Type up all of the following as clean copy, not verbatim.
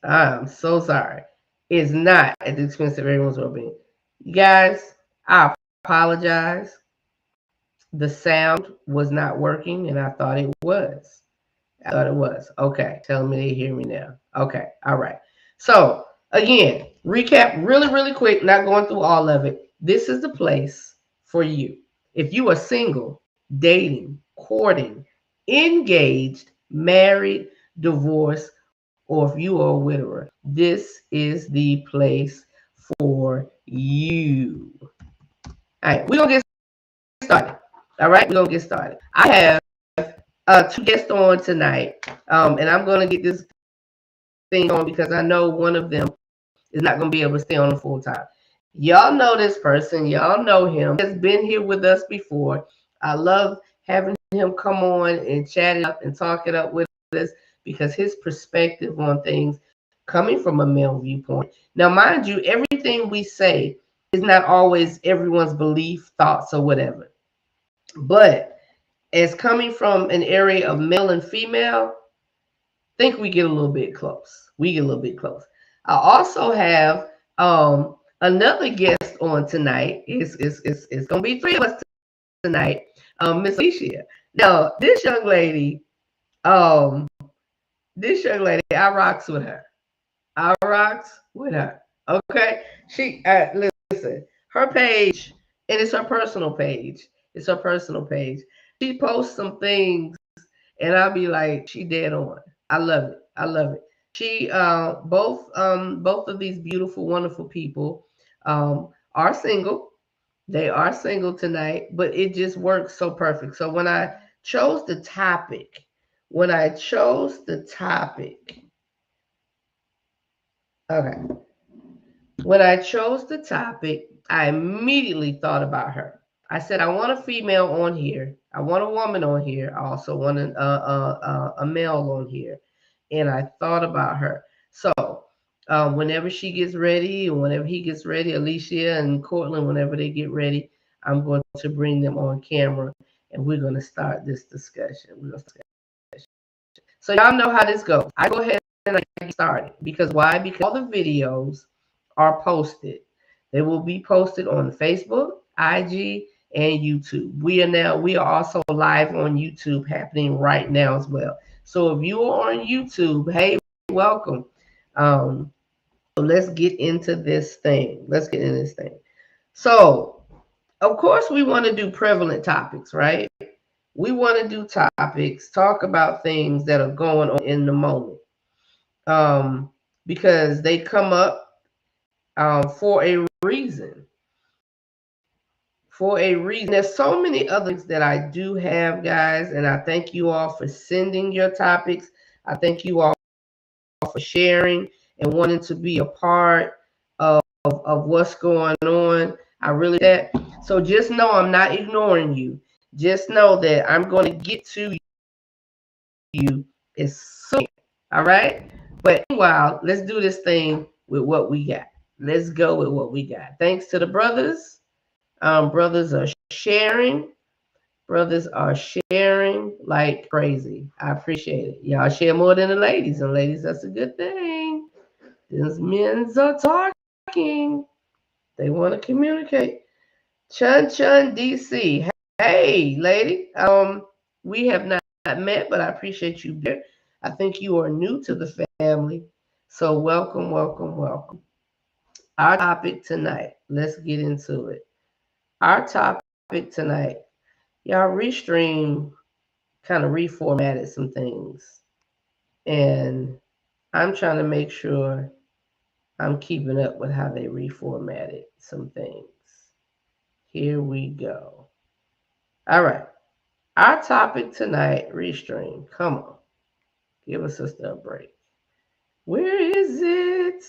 I'm so sorry. It's not at the expense of everyone's well-being. You guys, I apologize. The sound was not working, and I thought it was. I thought it was. Okay, telling me they hear me now. Okay, all right. So again, recap really, really quick. Not going through all of it. This is the place for you. If you are single, dating, courting, engaged, married, divorced, or if you are a widower, this is the place for you. All right, we're gonna get started. All right, we're gonna get started. I have two guests on tonight, and I'm gonna get this thing on because I know one of them is not gonna be able to stay on the full time. Y'all know this person, y'all know him. He has been here with us before. I love having him come on and chat it up and talk it up with us because his perspective on things coming from a male viewpoint. Now, mind you, everything we say is not always everyone's belief, thoughts, or whatever. But as coming from an area of male and female, think we get a little bit close. We get a little bit close. I also have another guest on tonight. It's gonna be three of us tonight. Miss Alicia. Now, um, this young lady, I rocks with her. I rocks with her. Okay. She listen, her page, and it's her personal page. It's her personal page. She posts some things and I'll be like, she dead on. I love it. I love it. She both of these beautiful, wonderful people are single. They are single tonight, but it just works so perfect. So when I chose the topic, when I chose the topic, okay, when I chose the topic, I immediately thought about her. I said, I want a female on here. I want a woman on here. I also want a male on here. And I thought about her. So whenever she gets ready, and whenever he gets ready, Alicia and Cortland, whenever they get ready, I'm going to bring them on camera and we're going to start this discussion. So y'all know how this goes. I go ahead and I get started. Because why? Because all the videos are posted. They will be posted on Facebook, IG, and YouTube. We are also live on YouTube happening right now as well. So if you are on YouTube, hey, welcome. So let's get into this thing. Let's get into this thing. So of course we want to do prevalent topics, right? We want to do topics, talk about things that are going on in the moment. Because they come up for a reason. For a reason. There's so many others that I do have, guys, and I thank you all for sending your topics. I thank you all for sharing and wanting to be a part of what's going on. I really that. So just know I'm not ignoring you. Just know that I'm going to get to you as soon. All right. But meanwhile, let's do this thing with what we got. Let's go with what we got. Thanks to the brothers. Brothers are sharing. Brothers are sharing like crazy. I appreciate it. Y'all share more than the ladies. And ladies, that's a good thing. These men's are talking. They want to communicate. Chun Chun DC. Hey, lady. We have not met, but I appreciate you there. I think you are new to the family. So welcome, welcome, welcome. Our topic tonight. Let's get into it. Our topic tonight. Y'all Restream kind of reformatted some things. And I'm trying to make sure I'm keeping up with how they reformatted some things. Here we go. All right. Our topic tonight, Restream. Come on. Give a sister a break. Where is it?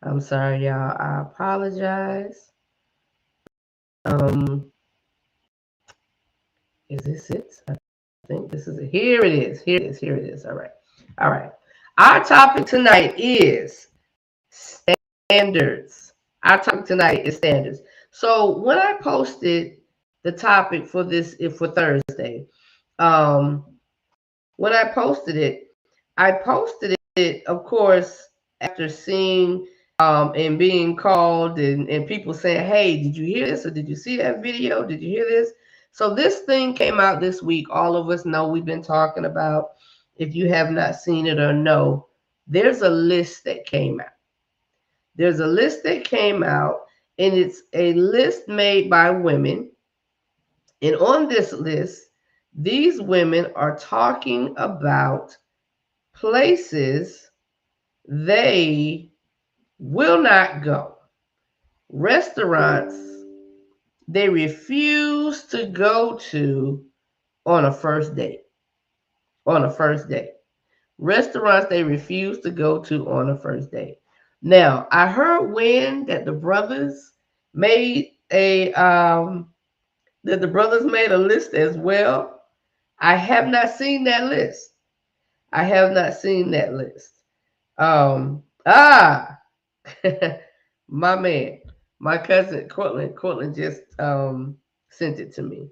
I'm sorry, y'all. I apologize. Um, is this it? I think this is it. Here it is. Here it is. Here it is. All right. All right. Our topic tonight is standards. Our topic tonight is standards. So when I posted the topic for this for Thursday, um, when I posted it, of course, after seeing and being called and people saying, hey, did you hear this? Or did you see that video? Did you hear this? So this thing came out this week. All of us know we've been talking about. If you have not seen it or know, there's a list that came out. There's a list that came out, and it's a list made by women. And on this list, these women are talking about places they will not go, restaurants they refuse to go to on a first date. On a first date. Restaurants they refuse to go to on a first date. Now, I heard when that the brothers made a list as well. I have not seen that list. I have not seen that list. Um, ah, my man, my cousin Cortland just sent it to me.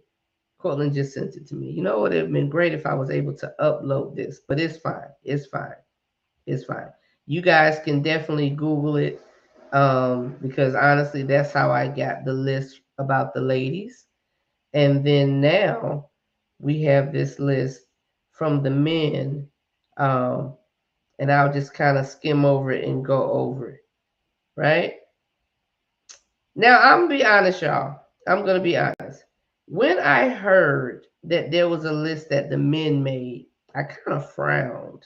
Cortland just sent it to me. You know what? It'd have been great if I was able to upload this, but it's fine. It's fine. It's fine. You guys can definitely Google it because honestly, that's how I got the list about the ladies. And then now we have this list from the men, um, and I'll just kind of skim over it and go over it, right? Now, I'm going to be honest, y'all. I'm going to be honest. When I heard that there was a list that the men made, I kind of frowned.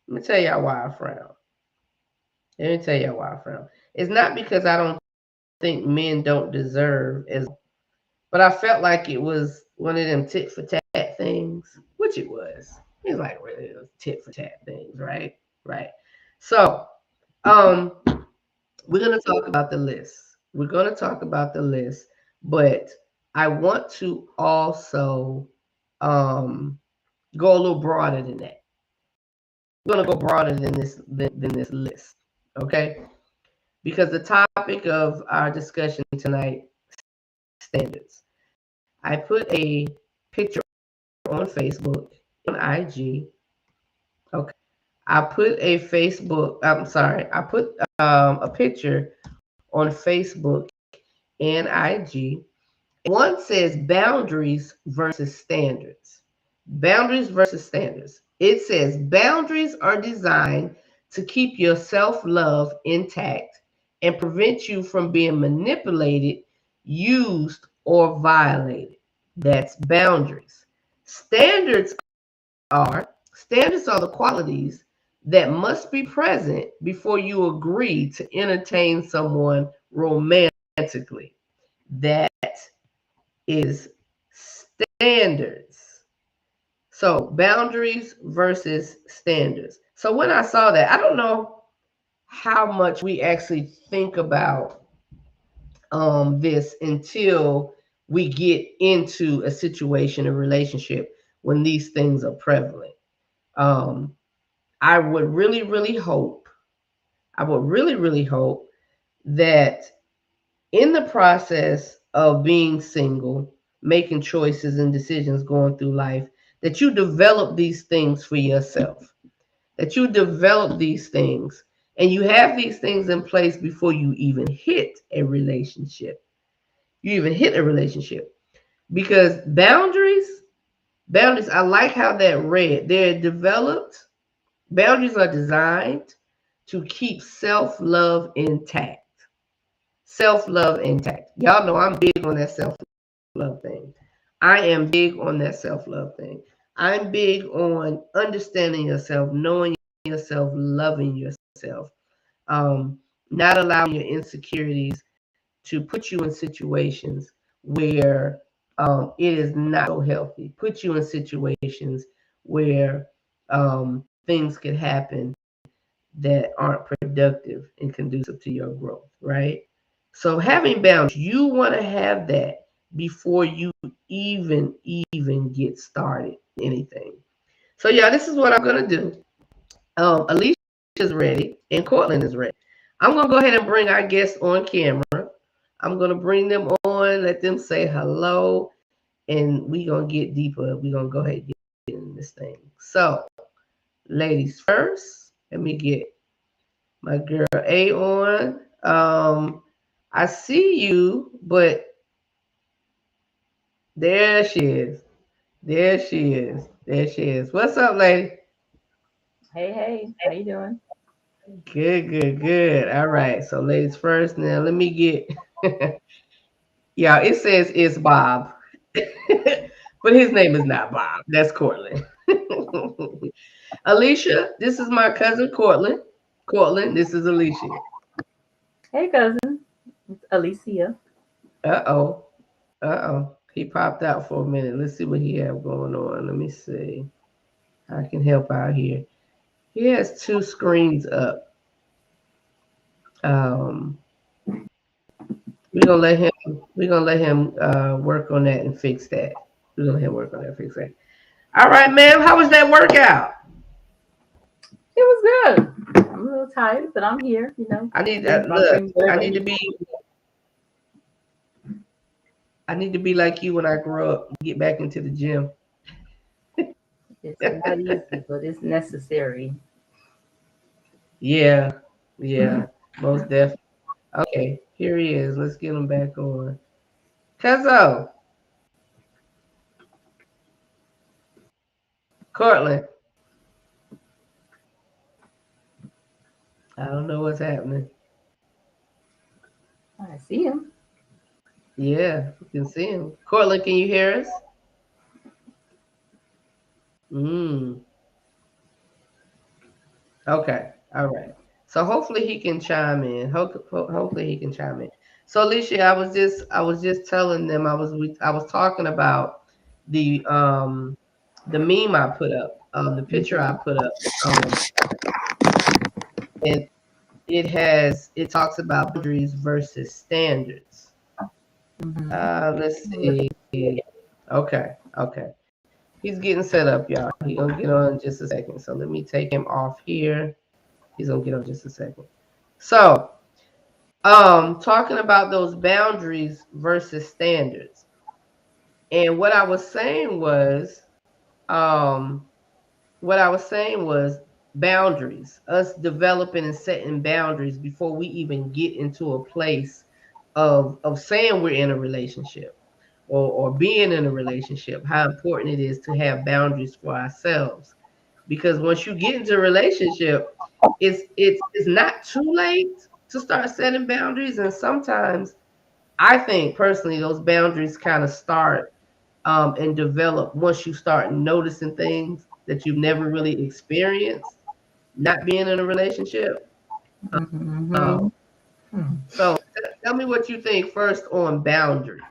Let me tell y'all why I frowned. Let me tell y'all why I frowned. It's not because I don't think men don't deserve as, but I felt like it was one of them tit for tat things, which it was. It's like really tit for tat things, right? Right. So, um, we're going to talk about the list. We're going to talk about the list, but I want to also go a little broader than that. We're going to go broader than this list, okay? Because the topic of our discussion tonight, standards. I put a picture on Facebook, on IG. Okay. I put a a picture on Facebook and IG. One says boundaries versus standards. Boundaries versus standards. It says boundaries are designed to keep your self-love intact and prevent you from being manipulated, used, or violated. That's boundaries. Standards are the qualities that must be present before you agree to entertain someone romantically. That is standards. So boundaries versus standards. So when I saw that, I don't know how much we actually think about this until we get into a situation, a relationship, when these things are prevalent. I would really hope, that in the process of being single, making choices and decisions going through life, that you develop these things for yourself, that you develop these things and you have these things in place before you even hit a relationship. Because boundaries, I like how that read. They're developed, boundaries are designed to keep self-love intact. Self-love intact. Y'all know I'm big on that self-love thing. I am big on that self-love thing. I'm big on understanding yourself, knowing yourself, loving yourself, not allowing your insecurities to put you in situations where it is not so healthy. Put you in situations where things could happen that aren't productive and conducive to your growth, right? So having boundaries, you want to have that before you even get started anything. So yeah, this is what I'm gonna do. Alicia is ready and Cortland is ready. I'm gonna go ahead and bring our guests on camera. I'm gonna bring them on, let them say hello, and we gonna get deeper. We gonna go ahead and get in this thing. So, ladies first. Let me get My girl Aon. I see you, but there she is. There she is. There she is. What's up, lady? Hey, hey, how you doing? Good, good, good. All right. So ladies first. Now let me get yeah, it says it's Bob. But his name is not Bob. That's Cortland. Alicia, this is my cousin Cortland. Cortland, this is Alicia. Hey, cousin, it's Alicia. Uh-oh. Uh-oh. He popped out for a minute. Let's see what he have going on. Let me see. I can help out here. He has two screens up. Um, we're gonna let him work on that and fix that. We're gonna let him work on that and fix that. All right, ma'am. How was that workout? It was good. I'm a little tired, but I'm here. I need My look. brain's very I need to ready. be. I need to be like you when I grow up. Get back into the gym. It's not easy, but it's necessary. Yeah, yeah, most definitely. Okay, here he is. Let's get him back on. Cuzzo, Cortland. I don't know what's happening. I see him. Yeah, you can see him. Cortland, can you hear us? Mm. Okay. All right. So hopefully he can chime in. Hopefully he can chime in. So Alicia, I was just telling them I was talking about the meme I put up, the picture I put up, and it talks about boundaries versus standards. Hmm. Let's see. Okay, okay. He's getting set up, y'all. He's gonna get on in just a second. So let me take him off here. He's gonna get on just a second. So, talking about those boundaries versus standards. And um, what I was saying was boundaries, us developing and setting boundaries before we even get into a place of saying we're in a relationship or being in a relationship, how important it is to have boundaries for ourselves. Because once you get into a relationship, it's not too late to start setting boundaries. And sometimes I think personally those boundaries kind of start and develop once you start noticing things that you've never really experienced, not being in a relationship. Hmm. Um, so tell me what you think first on boundaries.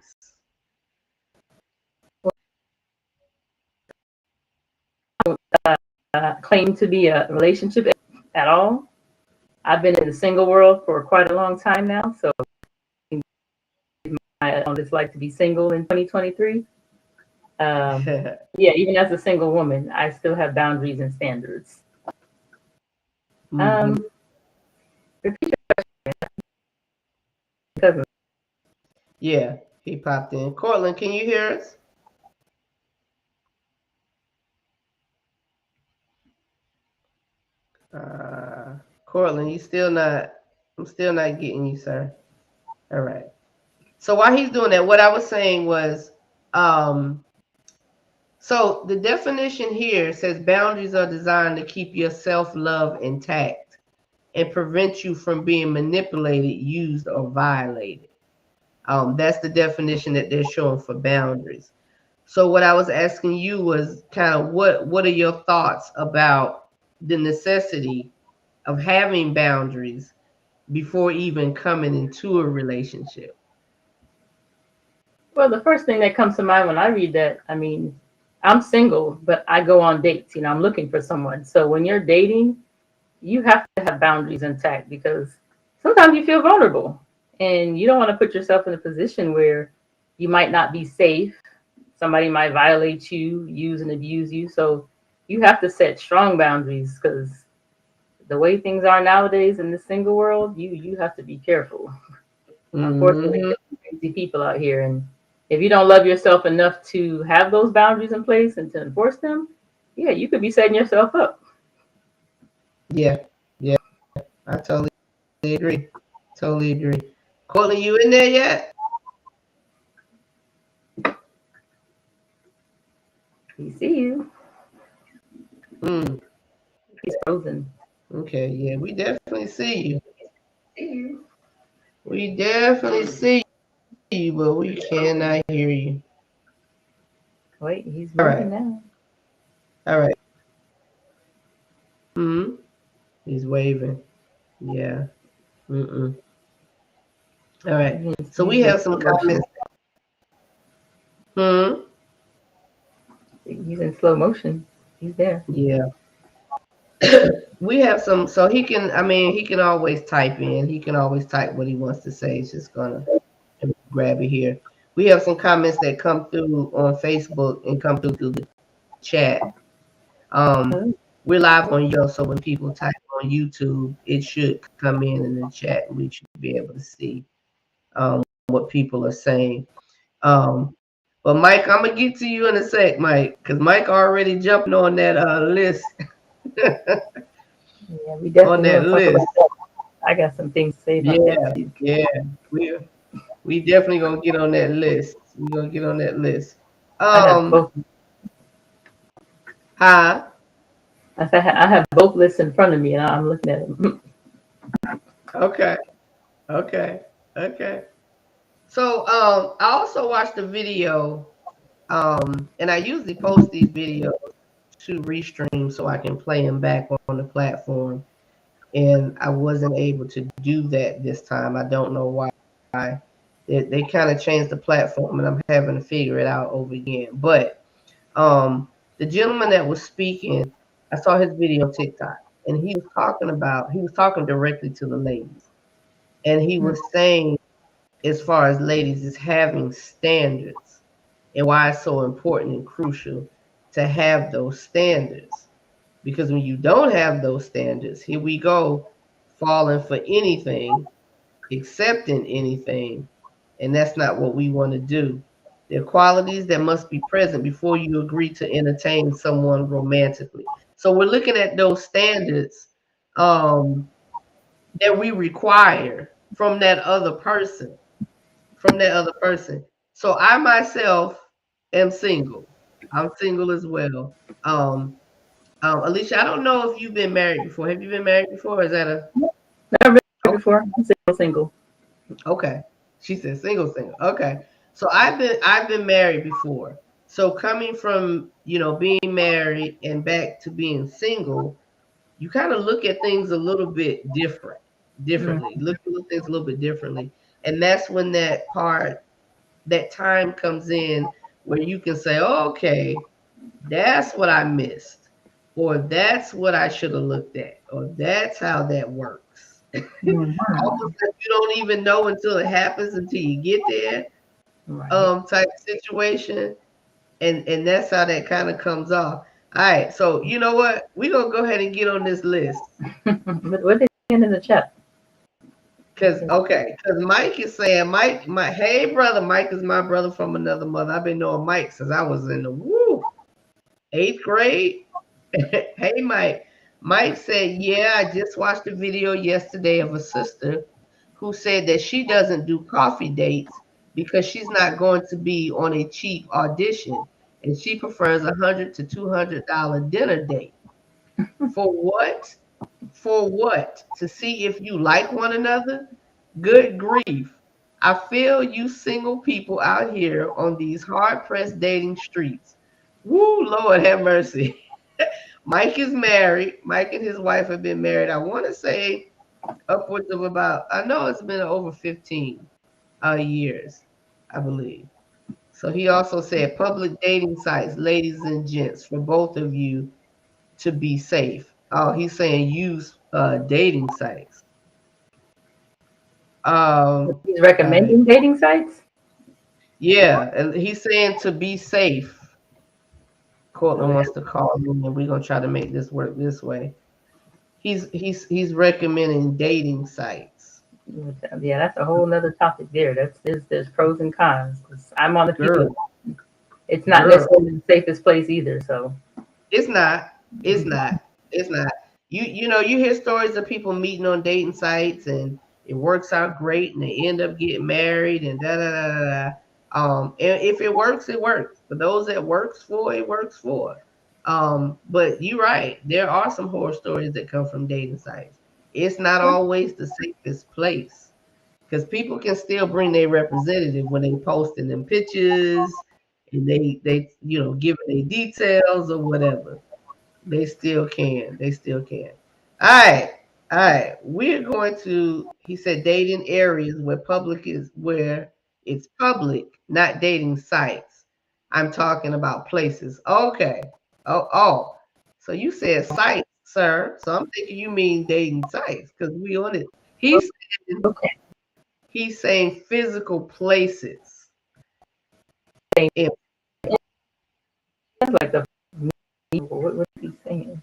Claim to be a relationship at all. I've been in the single world for quite a long time now, so I know what it's like to be single in 2023. Um, yeah, even as a single woman, I still have boundaries and standards. Hmm. Um, repeat because Yeah, he popped in. Cortland, can you hear us? Cortland, you still not. I'm still not getting you, sir. All right. So while he's doing that, what I was saying was, um, so the definition here says boundaries are designed to keep your self-love intact and prevent you from being manipulated, used, or violated. That's the definition that they're showing for boundaries. So what I was asking you was kind of what are your thoughts about the necessity of having boundaries before even coming into a relationship? well, the first thing that comes to mind when I read that, I mean, I'm single, but I go on dates. I'm looking for someone. So when you're dating, you have to have boundaries intact because sometimes you feel vulnerable and you don't want to put yourself in a position where you might not be safe. Somebody might violate you, use and abuse you. So you have to set strong boundaries because the way things are nowadays in the single world, you have to be careful. Unfortunately, Hmm. there's some crazy people out here, and if you don't love yourself enough to have those boundaries in place and to enforce them, yeah, you could be setting yourself up. Yeah, yeah. I totally agree. Totally agree. Courtney, you in there yet? We see you. Hmm. He's frozen. Okay, yeah, we definitely see you. We definitely see you, but we cannot hear you. Wait, he's All moving right. now. All right. Hmm. He's waving. Yeah. Mm-mm. All right. So we He's in have some slow motion. comments. Hmm. He's in slow motion. He's there. Yeah. We have some. So he can. I mean, he can always type in. He can always type what he wants to say. He's just gonna grab it here. We have some comments that come through on Facebook and come through the chat. Um, Oh, we're live on YouTube, so when people type on YouTube, it should come in the chat, and we should be able to see what people are saying. But Mike, I'm gonna get to you in a sec, Mike, because Mike already jumping on that list. yeah, we On definitely that want to talk list. about that. I got some things to say about that Yeah, too. yeah. We definitely gonna get on that list. We gonna get on that list. I have both. Hi. I have both lists in front of me, and I'm looking at them. Okay. Okay. Okay. So I also watched a video, and I usually post these videos to restream so I can play them back on the platform. And I wasn't able to do that this time. I don't know why. They kind of changed the platform, and I'm having to figure it out over again. But the gentleman that was speaking, I saw his video on TikTok, and he was talking directly to the ladies, and he was saying, as far as ladies, is having standards and why it's so important and crucial to have those standards. Because when you don't have those standards, here we go, falling for anything, accepting anything, and that's not what we want to do. There are qualities that must be present before you agree to entertain someone romantically. So we're looking at those standards um, that we require from that other person, from that other person. So I myself am single. I'm single as well. Alicia, I don't know if you've been married before. Have you been married before? Is that a Never been okay? before. I'm single. Okay. She said single, single. Okay. So I've been married before. So coming from, being married and back to being single, you kind of look at things a little bit Mm. differently. Look at things a little bit differently. And that's when that time comes in where you can say, oh, okay, that's what I missed, or that's what I should have looked at, or that's how that works. Mhm. Almost like you don't even know until it happens until you get there, Right. type situation. And that's how that kind of comes off. All right, so you know what? We're gonna go ahead and get on this list. What they saying in the chat? Because Mike is saying, hey brother, Mike is my brother from another mother. I've been knowing Mike since I was in the 8th grade. Hey Mike. Mike said, yeah, I just watched a video yesterday of a sister who said that she doesn't do coffee dates because she's not going to be on a cheap audition, and she prefers $100 to $200 dinner date. For what? For what? To see if you like one another? Good grief. I feel you single people out here on these hard pressed dating streets. Woo, Lord have mercy. Mike is married. Mike and his wife have been married, I want to say, upwards of about, I know it's been over 15 years, I believe. So he also said public dating sites, ladies and gents, for both of you to be safe. Oh, he's saying use dating sites. He's Uh, recommending dating sites. yeah, and he's saying to be safe. Oh, Cortland wants to call me, and we're gonna try to make this work this way. He's recommending dating sites. yeah, that's a whole nother topic there. There's pros and cons. 'Cause I'm on the Girl, few. It's not girl, necessarily the safest place either. So it's not. It's not. It's not. You hear stories of people meeting on dating sites and it works out great and they end up getting married and da da da da da. And if it works, it works. For those that works for, it works for. But you're right. There are some horror stories that come from dating sites. It's not always the safest place because people can still bring their representative when they posting them pictures and they giving their details or whatever. They still can. They still can. All right. All right. We're going to, he said, dating areas where it's public, not dating sites. I'm talking about places. Okay. Oh. So you said sites, sir. So I'm thinking you mean dating sites because we on it. Okay. He's saying physical places. Yeah. That's like the what is he saying?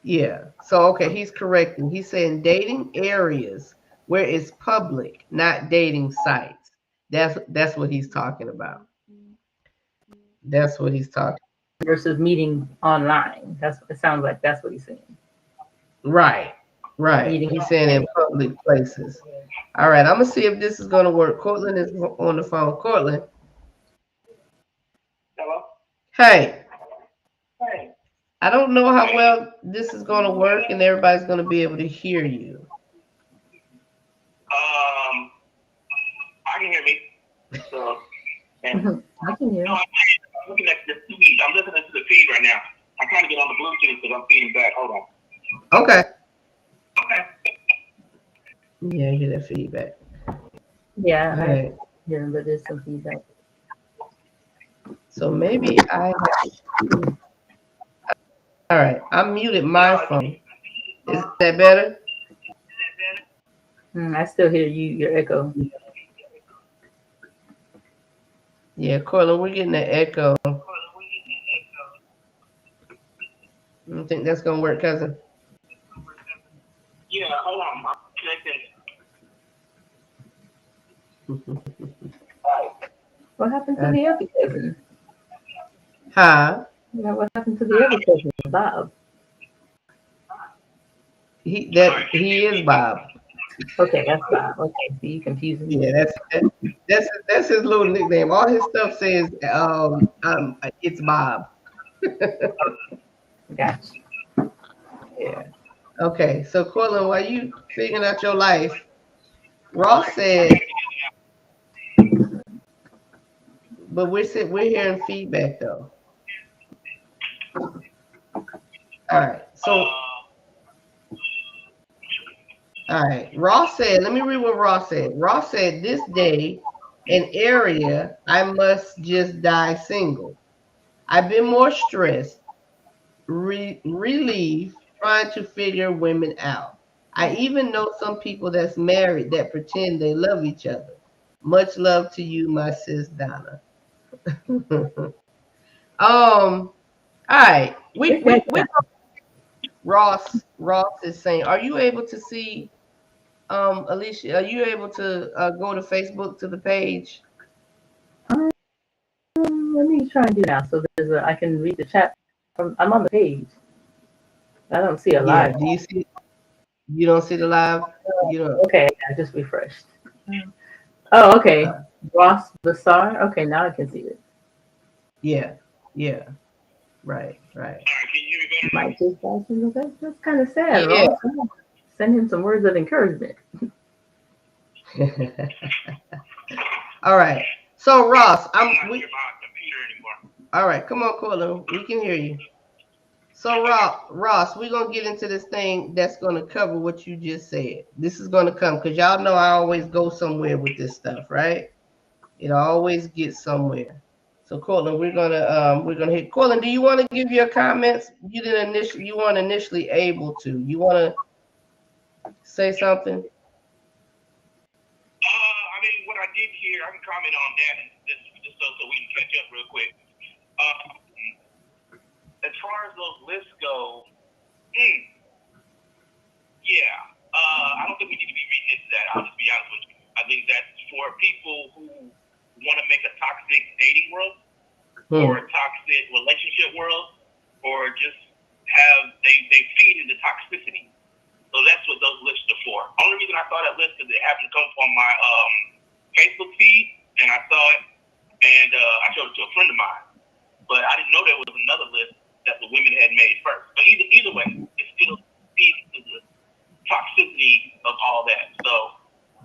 Yeah. So okay, he's correcting. He's saying dating areas where it's public, not dating sites. That's what he's talking about. That's what he's talking. Versus meeting online. That's it sounds like that's what he's saying. Right. Right. Meeting He's saying in public places. All right. I'm gonna see if this is gonna work. Cortland is on the phone. Cortland. Hello? Hey. Hey. I don't know how well this is gonna work and everybody's gonna be able to hear you. I can hear me. So, and I can hear. no, I'm looking at the feed. I'm listening to the feed right now. I'm trying to get on the Bluetooth because I'm feeding back. Hold on. Okay. Okay. Yeah, I hear that feedback. Yeah, All I right. hear, but there's some feedback. So maybe I have. All right, I muted my phone. Is that better? I still hear you. Your echo. Yeah, Cortland, we're getting an echo. I don't think that's gonna work, cousin. Yeah, hold on. I'm connecting. What happened to the other cousin? Huh? Yeah, what happened to the other cousin, Bob? He is Bob. Okay, that's Bob. Okay, so you confusing me. Yeah, that's his little nickname. All his stuff says it's Bob. Gotcha. Yeah. Okay, so Cortland, while you figuring out your life, Ross said, but we're hearing feedback though. All right, so all right, Ross said, let me read what Ross said. Ross said, this day, an area, I must just die single. I've been more stressed, relieved, trying to figure women out. I even know some people that's married that pretend they love each other. Much love to you, my sis Donna. All right. We Ross is saying, are you able to see Alicia, are you able to go to Facebook to the page? Let me try and do now. So I can read the chat. I'm on the page. I don't see a live. Yeah. Do you see? You don't see the live? You don't. Okay, I just refreshed. Oh, okay. Ross Bassar. Okay, now I can see it. Yeah. Right. Can you hear me better? Might just that's kind of sad. Yeah. Ross. Send him some words of encouragement. All right. So Ross, I'm not near my computer anymore. all right, come on, Cortland. We can hear you. So Ross, we're gonna get into this thing that's gonna cover what you just said. This is gonna come because y'all know I always go somewhere with this stuff, right? It always gets somewhere. So Cortland, we're gonna hit Cortland. Do you want to give your comments? You weren't initially able to. You want to say something? I mean, what I did hear, I can comment on that just so we can catch up real quick. As far as those lists go, I don't think we need to be reading into that. I'll just be honest with you. I think that's for people who want to make a toxic dating world or a toxic relationship world or just they feed into toxicity. So that's what those lists are for. Only reason I saw that list is it happened to come from my Facebook feed, and I saw it, and I showed it to a friend of mine. But I didn't know there was another list that the women had made first. But either way, it still feeds into the toxicity of all that. So,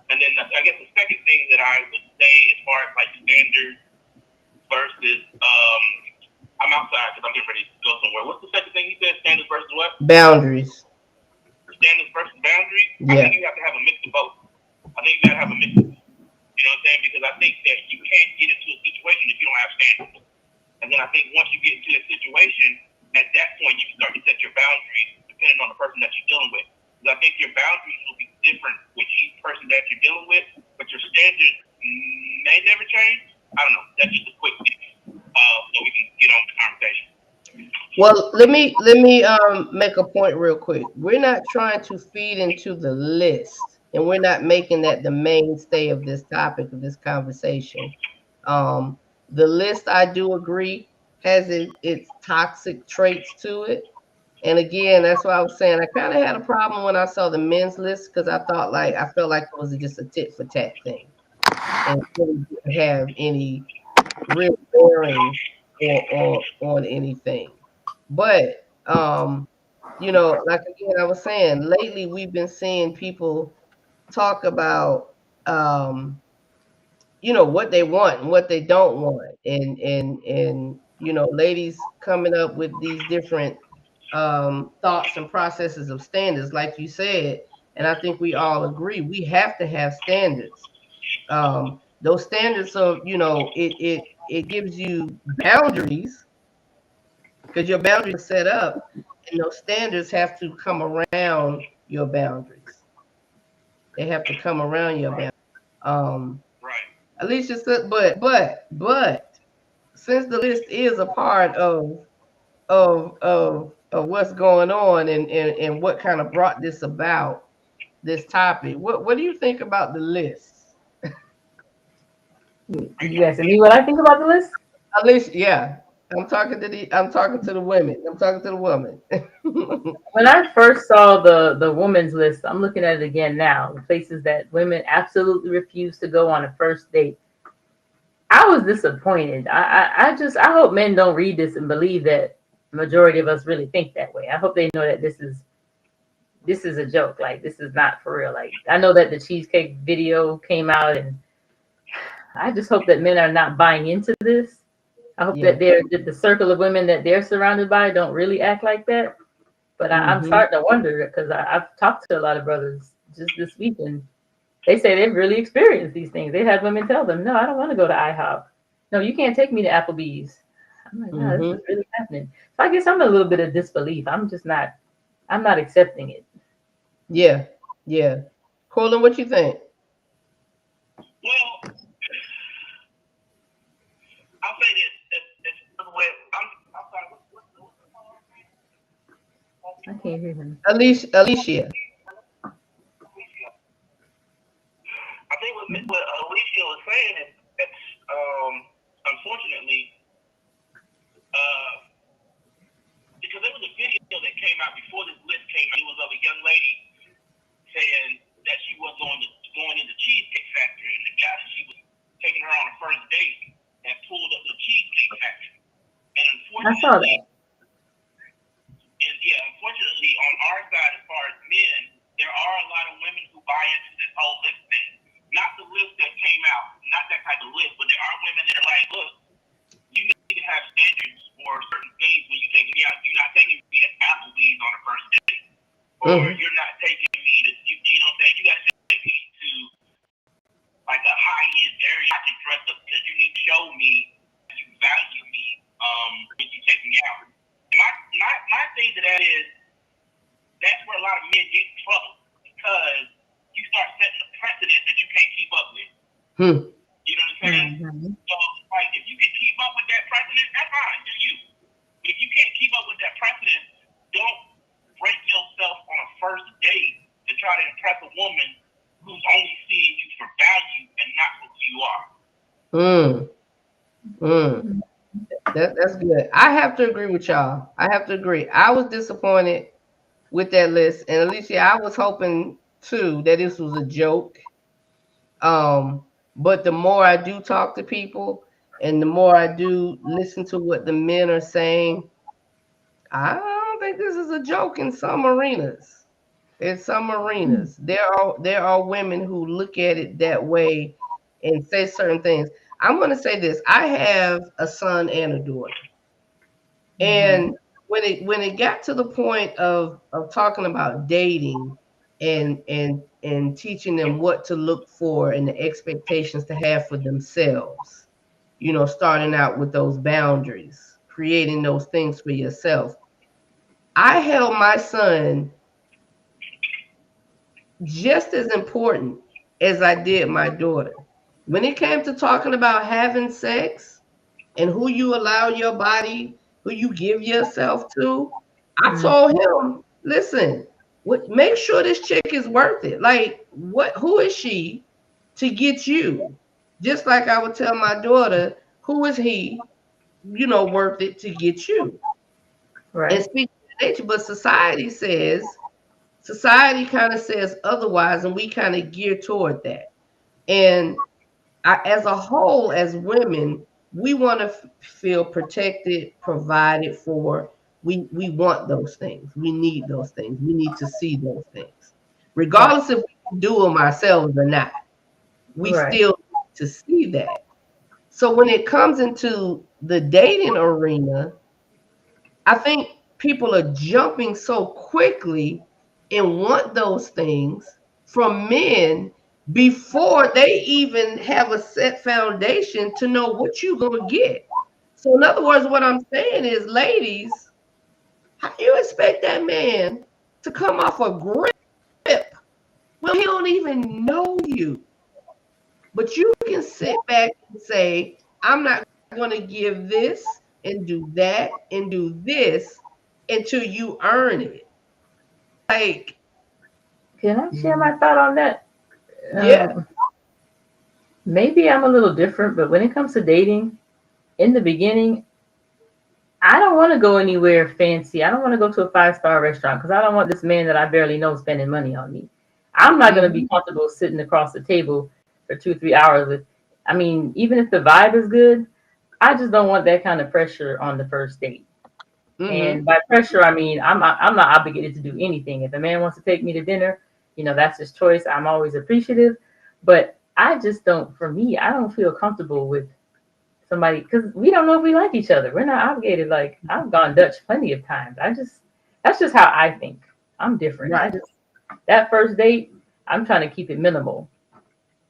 and then I guess the second thing that I would say as far as like standards versus, I'm outside because I'm getting ready to go somewhere. What's the second thing you said? Standards versus what? Boundaries. Standards versus boundaries. Yeah. I think you have to have a mix of both. I think you gotta have a mix of both. You know what I'm saying? Because I think that you can't get into a situation if you don't have standards. And then I think once you get into a situation, at that point you can start to set your boundaries depending on the person that you're dealing with. Because I think your boundaries will be different with each person that you're dealing with, but your standards may never change. I don't know. That's just a quick thing. So we can get on with the conversation. Well, let me make a point real quick. We're not trying to feed into the list, and we're not making that the mainstay of this topic of this conversation. The list, I do agree, has its toxic traits to it. And again, that's why I was saying I kind of had a problem when I saw the men's list because I felt like it was just a tit for tat thing, and really didn't have any real bearing on anything. But you know, like again, I was saying, lately we've been seeing people talk about you know, what they want and what they don't want, and you know, ladies coming up with these different thoughts and processes of standards, like you said, and I think we all agree we have to have standards. Those standards of, you know, it gives you boundaries because your boundaries are set up, and those standards have to come around your boundaries. They have to come around your boundaries. Right. Alicia said, but since the list is a part of what's going on and what kind of brought this about, this topic, what do you think about the list? You asking me what I think about the list? Alicia, yeah. I'm talking to the women. I'm talking to the woman. When I first saw the women's list, I'm looking at it again now. The places that women absolutely refuse to go on a first date. I was disappointed. I hope men don't read this and believe that the majority of us really think that way. I hope they know that this is a joke. Like, this is not for real. Like, I know that the cheesecake video came out, and I just hope that men are not buying into this. I hope Yeah. that the circle of women that they're surrounded by don't really act like that. But I'm starting to wonder because I've talked to a lot of brothers just this week, and they say they've really experienced these things. They had women tell them, "No, I don't want to go to IHOP. No, you can't take me to Applebee's." I'm like, "No, this is really happening." So I guess I'm a little bit of disbelief. I'm not accepting it. Yeah, yeah. Colin, what you think? Well, I'll say this. It's the way I'm sorry. I can't hear him. Alicia. I think what Alicia was saying is that, unfortunately, because there was a video that came out before this list came out. It was of a young lady saying that she was going into Cheesecake Factory, and the guy that she was taking her on a first date and pulled up the Cheesecake Factory. And I saw unfortunately, that. unfortunately, on our side, as far as men, there are a lot of women who buy into this whole list thing. Not the list that came out, not that type of list, but there are women that are like, look, you need to have standards for certain things when you take me out. You're not taking me to Applebee's on a first date. Or you're not taking me to, you know what I'm saying? You got to take me to like a high-end area I can dress up because you need to show me that you value me when you take me out. And my thing to that is, that's where a lot of men get in trouble because you start setting a precedent that you can't keep up with. You know what I'm saying? So, like, if you can keep up with that precedent, that's fine. It's you. But if you can't keep up with that precedent, don't break yourself on a first date to try to impress a woman who's only seeing you for value and not for who you are. That's good. I have to agree with y'all. I have to agree. I was disappointed with that list, and Alicia, I was hoping too that this was a joke. Um, but the more I do talk to people, and the more I do listen to what the men are saying, I don't think this is a joke in some arenas. In some arenas, there are women who look at it that way and say certain things. I'm going to say this: I have a son and a daughter. Mhm. And when it got to the point of talking about dating and teaching them what to look for and the expectations to have for themselves, starting out with those boundaries, creating those things for yourself. I held my son just as important as I did my daughter. When it came to talking about having sex and who you allow your body, who you give yourself to, I Mhm. told him, listen, make sure this chick is worth it. Like, who is she to get you? Just like I would tell my daughter, who is he, worth it to get you? And Right. speaking of nature, but society kind of says otherwise, and we kind of gear toward that. And as a whole, as women, we want to feel protected, provided for. We want those things. We need those things. We need to see those things, Right. regardless if we can do them ourselves or not. We Right. still need to see that. So when it comes into the dating arena, I think people are jumping so quickly and want those things from men before they even have a set foundation to know what you're going to get. So, in other words, what I'm saying is, ladies, how do you expect that man to come off a grip when he don't even know you? But you can sit back and say, I'm not going to give this and do that and do this until you earn it. Like, Can I share my thought on that? yeah. Maybe I'm a little different, but when it comes to dating, in the beginning, I don't want to go anywhere fancy. I don't want to go to a five-star restaurant because I don't want this man that I barely know spending money on me. I'm not going to be Hmm. comfortable sitting across the table for 2, 3 hours with. I mean, even if the vibe is good, I just don't want that kind of pressure on the first date. Hmm. And by pressure, I mean I'm not obligated to do anything. If a man wants to take me to dinner, that's his choice. I'm always appreciative, but I just don't. For me, I don't feel comfortable with somebody because we don't know if we like each other. We're not obligated. Like I've gone Dutch plenty of times. That's just how I think. I'm different. Right. That first date, I'm trying to keep it minimal,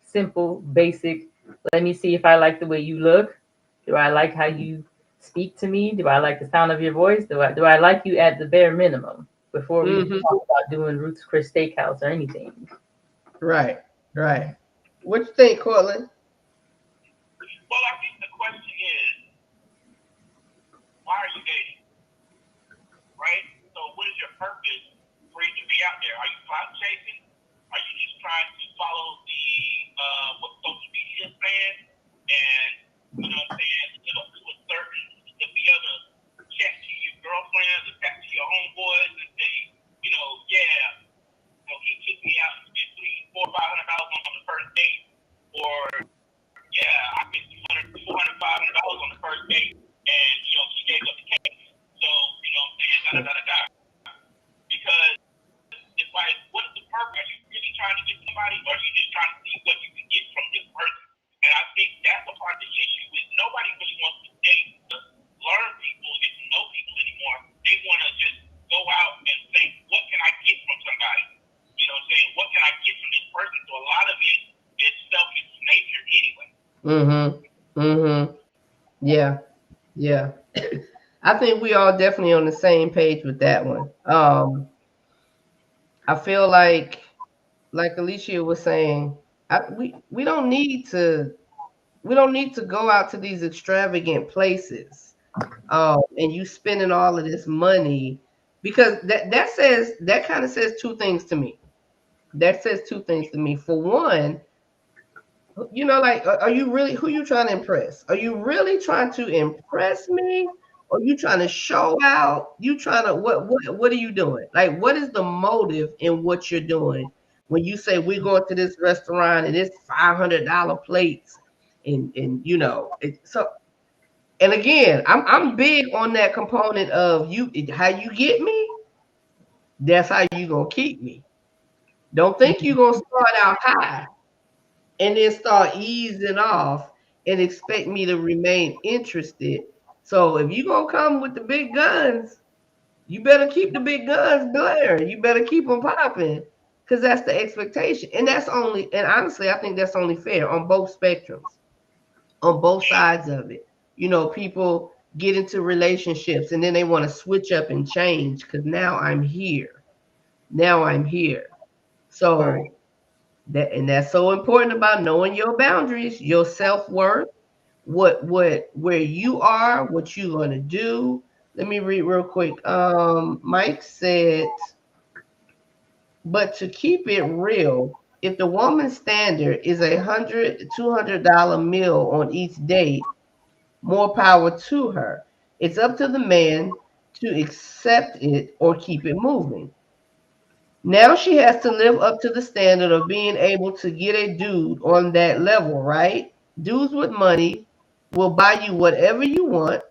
simple, basic. Let me see if I like the way you look. Do I like how you speak to me? Do I like the sound of your voice? Do I like you at the bare minimum before we Hmm. talk about doing Ruth's Chris Steakhouse or anything? Right. Right. What you think, Cortland? Well, I think the question is, why are you dating? Right? So what is your purpose for you to be out there? Are you clout chasing? Are you just trying to follow the what social media is saying? And you know what I'm saying, to a certain to be able to chat to your girlfriends or chat to your homeboys and say, yeah, he kicked me out and spent $300, $400, $500 on the first date, or yeah, I spent $200, $400, $500 on the first date, and she gave up the cake. So what I'm saying, da da da da da. Because it's like, what is the purpose? Are you really trying to get somebody, or are you just trying to see what you can get from this person? And I think that's a part of the issue is nobody really wants to date, to learn people, get to know people anymore. They want to just go out and say, what can I get from somebody? You know what I'm saying? What can I get from this person? So a lot of it is selfish nature anyway. Mm-hmm. Mm-hmm. Yeah. Yeah. I think we all definitely on the same page with that one. I feel like Alicia was saying, we don't need to go out to these extravagant places, and you spending all of this money because that kind of says two things to me. That says two things to me. For one, You know, like, are you really, who you trying to impress? Are you really trying to impress me? Or you trying to show out? You trying to, what are you doing? Like, what is the motive in what you're doing when you say we're going to this restaurant and it's $500 plates and you know, so, and again, I'm big on that component of you, how you get me, that's how you gonna keep me. Don't think you're gonna start out high and then start easing off and expect me to remain interested. So if you're gonna come with the big guns, you better keep the big guns blaring. You better keep them popping, because that's the expectation. And that's only, and honestly, I think that's only fair on both spectrums, on both sides of it. You know, people get into relationships and then they want to switch up and change because now I'm here. Now I'm here. Right. So that, and that's so important about knowing your boundaries, your self-worth, what where you are, what you're gonna do. Let me read real quick. Mike said, but to keep it real, if the woman's standard is $100 to $200 meal on each date, more power to her. It's up to the man to accept it or keep it moving. Now she has to live up to the standard of being able to get a dude on that level, right? Dudes with money will buy you whatever you want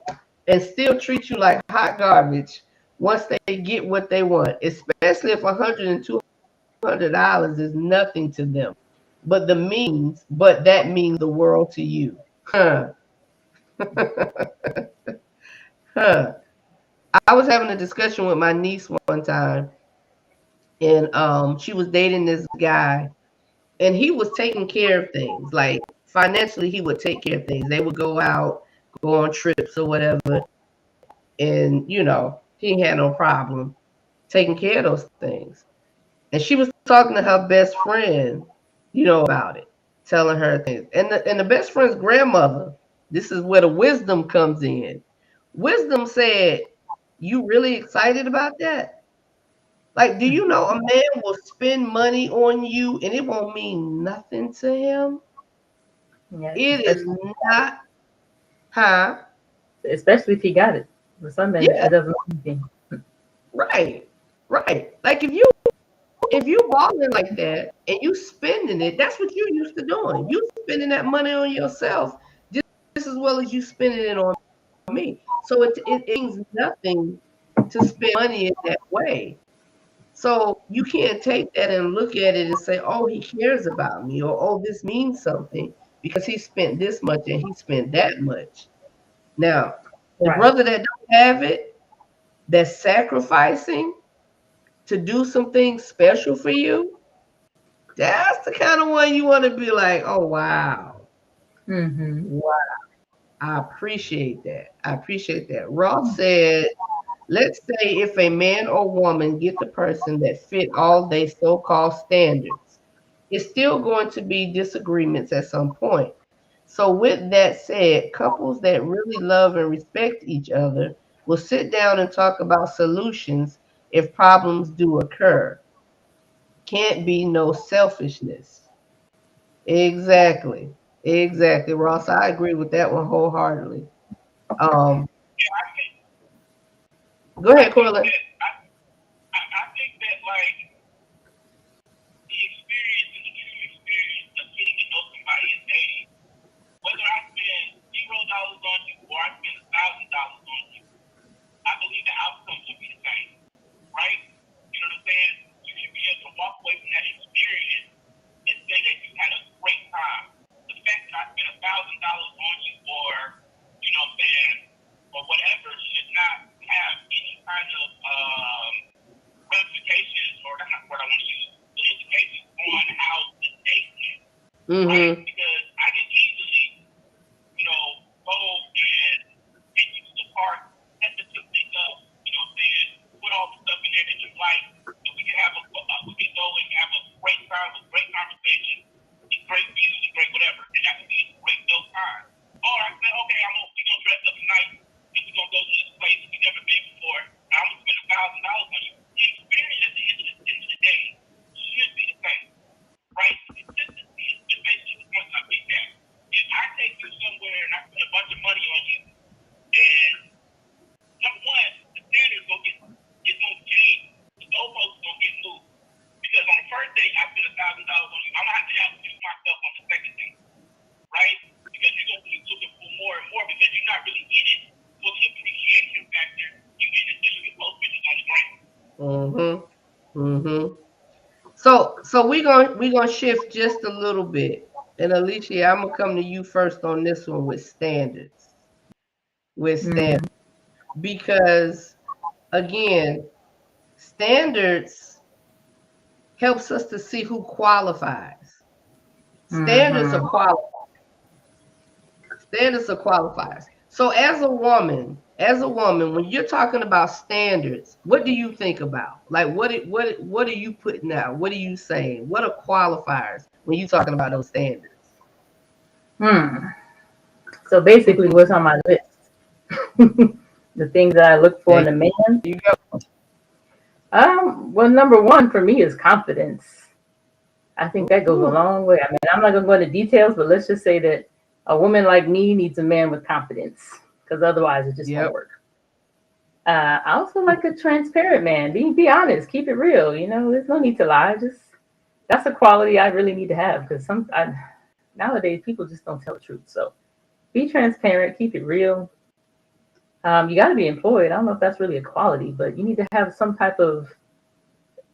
and still treat you like hot garbage once they get what they want, especially if $100 and $200 is nothing to them. But that means the world to you. Huh. Huh. I was having a discussion with my niece one time, and she was dating this guy, and he was taking care of things. Like financially, he would take care of things. They would go out, go on trips or whatever, and you know, he had no problem taking care of those things. And she was talking to her best friend, you know, about it, telling her things. And the best friend's grandmother, this is where the wisdom comes in. Wisdom said, "You really excited about that? Like, do you know a man will spend money on you and it won't mean nothing to him? Yeah, It is not, huh? especially if he got it. For some men, Yeah, it doesn't mean anything. right, right. Like if you balling like that and you spending it, that's what you're used to doing. You spending that money on yourself just as well as you spending it on me. So it means nothing to spend money in that way. So you can't take that and look at it and say, oh, he cares about me, or oh, this means something because he spent this much and he spent that much. Now, the Right. brother that don't have it, that's sacrificing to do something special for you, that's the kind of one you want to be like, oh wow. Mm-hmm. Wow. I appreciate that. I appreciate that. Ross said, let's say if a man or woman get the person that fit all their so-called standards, it's still going to be disagreements at some point. So with that said, couples that really love and respect each other will sit down and talk about solutions if problems do occur. Can't be no selfishness. Exactly. Exactly, Ross. I agree with that one wholeheartedly. Um, Yeah, Go I ahead, think Corlin. that I think that like the experience and the true experience of getting to know somebody in dating, whether I spend $0 on you or I spend $1,000 on you, I believe the outcome should be the same, right? You know what I'm saying? You should be able to walk away from that experience and say that you had a great time. The fact that I spent $1,000 on you, or you know what I'm saying, or whatever, should not have any kind of ramifications, or that's not the word I want to use, the implications on how the date went, right? Mm-hmm. Because I can easily, you know, go and take you to the park, set the thing up, you know what I'm saying, put all the stuff in there that you like, and we can have we can go and have a great time, a great conversation, eat great music, great whatever, and that could be a great dope time. Or I said, okay, we gonna dress up tonight, and we gonna go to this place we never been before. And I'm gonna spend $1,000 on you. The experience at the end of the day should be the same, right? Consistency is basically what's going Mm-hmm. Mm-hmm. So we're gonna shift just a little bit. And Alicia, I'm gonna come to you first on this one with standards. With Mm-hmm. standards. Because again, standards helps us to see who qualifies. Standards are Mm-hmm. qualified. Standards are qualifiers. So as a woman, when you're talking about standards, what do you think about? Like what are you putting out? What are you saying? What are qualifiers when you're talking about those standards? Hmm. So basically, what's on my list? The things that I look for There in a man. you go. Well, number one for me is confidence. I think that goes a Ooh, long way. I mean, I'm not gonna go into details, but let's just say that a woman like me needs a man with confidence, because otherwise it just won't yep. work. I also like a transparent man. Be honest, keep it real. You know, there's no need to lie. Just that's a quality I really need to have because nowadays people just don't tell the truth. So be transparent, keep it real. You got to be employed. I don't know if that's really a quality, but you need to have some type of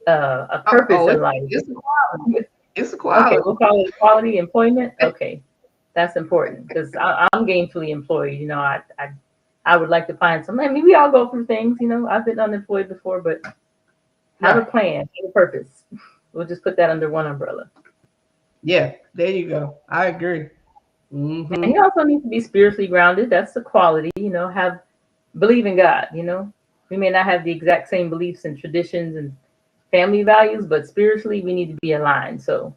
a purpose Oh, in life. it's a quality. It's a Okay, quality. we'll call it quality employment. Okay, that's important because I'm gainfully employed. You know, I would like to find some. I mean, we all go through things. You know, I've been unemployed before, but have a Right. plan, have a purpose. We'll just put that under one umbrella. Yeah, there you go. I agree. And Mm-hmm. you also need to be spiritually grounded. That's the quality. You know, have believe in God. You know, we may not have the exact same beliefs and traditions and family values, but spiritually we need to be aligned. So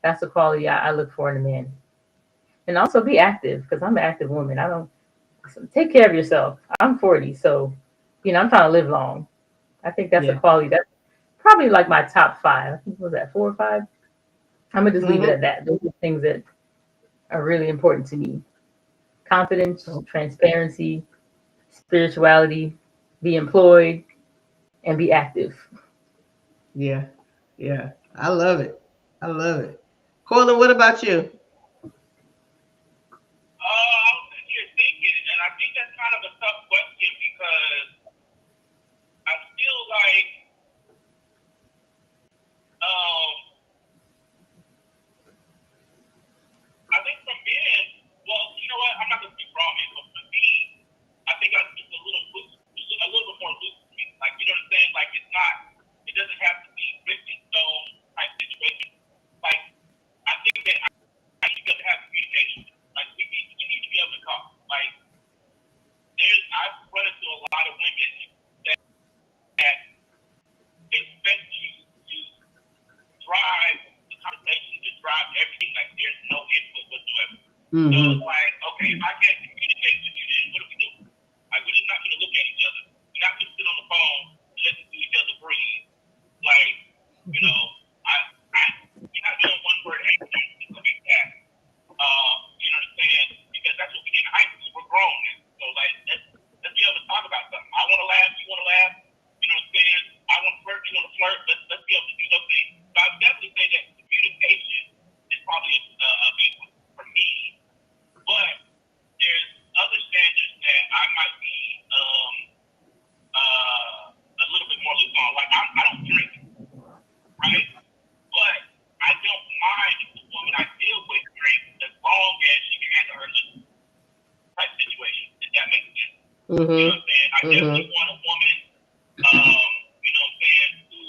that's the quality I look for in a man. And also be active because I'm an active woman. I don't so take care of yourself. I'm 40, so you know I'm trying to live long. I think that's a Yeah. quality that's probably like my top five. I think was that 4 or 5. I'm gonna just leave it Mm-hmm. at that. Those are things that are really important to me: confidence, Oh, transparency, spirituality, be employed, and be active. yeah. Yeah. I love it. I love it. Corlin, what about you? I was sitting here thinking, and I think that's kind of a tough question because I feel like um, I think for men, well, you know what? I'm not gonna speak wrong, man, but for me, I think it's a little loose, a little bit more loose to me. Like you know what I'm saying? Like it's not, it doesn't have to be written in stone type situation. Like I think that I need to have communication. Like we need to be able to talk. Like I've run into a lot of women that expect you to drive the conversation, to drive everything. Like there's no input whatsoever. So Mm-hmm. it's like, okay, if I can't communicate with you, then what do we do? Like we're just not gonna look at each other. We're not gonna sit on the phone and listen to each other breathe. Like, you know, we're not doing one word answers and stuff like that. You know what I'm saying? Because that's what we did in high school. We're grown now. So like let's be able to talk about something. I wanna laugh, you wanna laugh, you know what I'm saying? I wanna flirt, you wanna flirt. Let's be able to do those things. So I would definitely say that communication is probably a big one for me. But there's other standards that I might be a little bit more loose on. Like I don't drink, right? But I don't mind if the woman I deal with drinks as long as she can handle her liquor type situation. If that makes sense. You know Mm-hmm. what I'm saying? I Mm-hmm. definitely want a woman, you know what I'm saying, who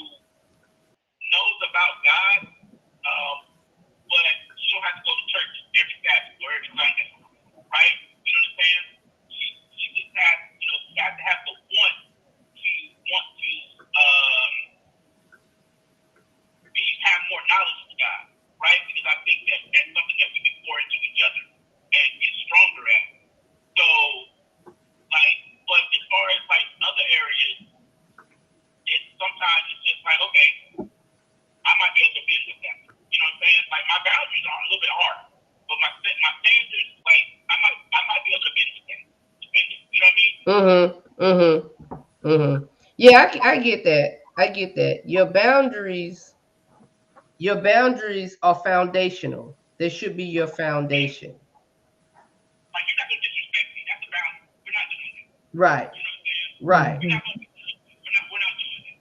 knows about God, but she don't have to go to church every Sabbath or every Sunday, right? You know what I'm saying? She just has, you know, she has to have the want to have more knowledge of God, right? Because I think that that's something that we can pour into each other and get stronger at. So, like, but as far as like other areas, sometimes it's just like, okay, I might be able to build with that. You know what I'm saying? Like my boundaries are a little bit hard, but my standards, like I might be able to build with that. You know what I mean? Mm-hmm. Mm-hmm. Mm-hmm. Yeah, I get that. I get that. Your boundaries are foundational. They should be your Yeah. foundation. Like you're not gonna disrespect me. That's a boundary. We're not doing that. Right. You know what I'm saying? Right. We're Mm-hmm. not gonna be. We're not doing that.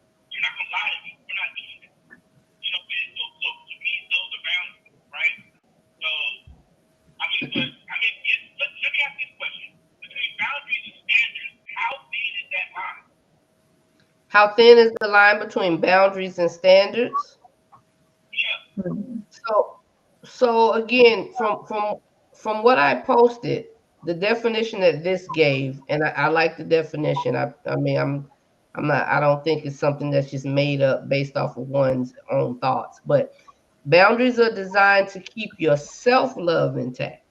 How thin is the line between boundaries and standards? Yeah. Mhm. So again, from what I posted, the definition that this gave, and I like the definition. I mean, I'm not. I don't think it's something that's just made up based off of one's own thoughts. But boundaries are designed to keep your self love intact.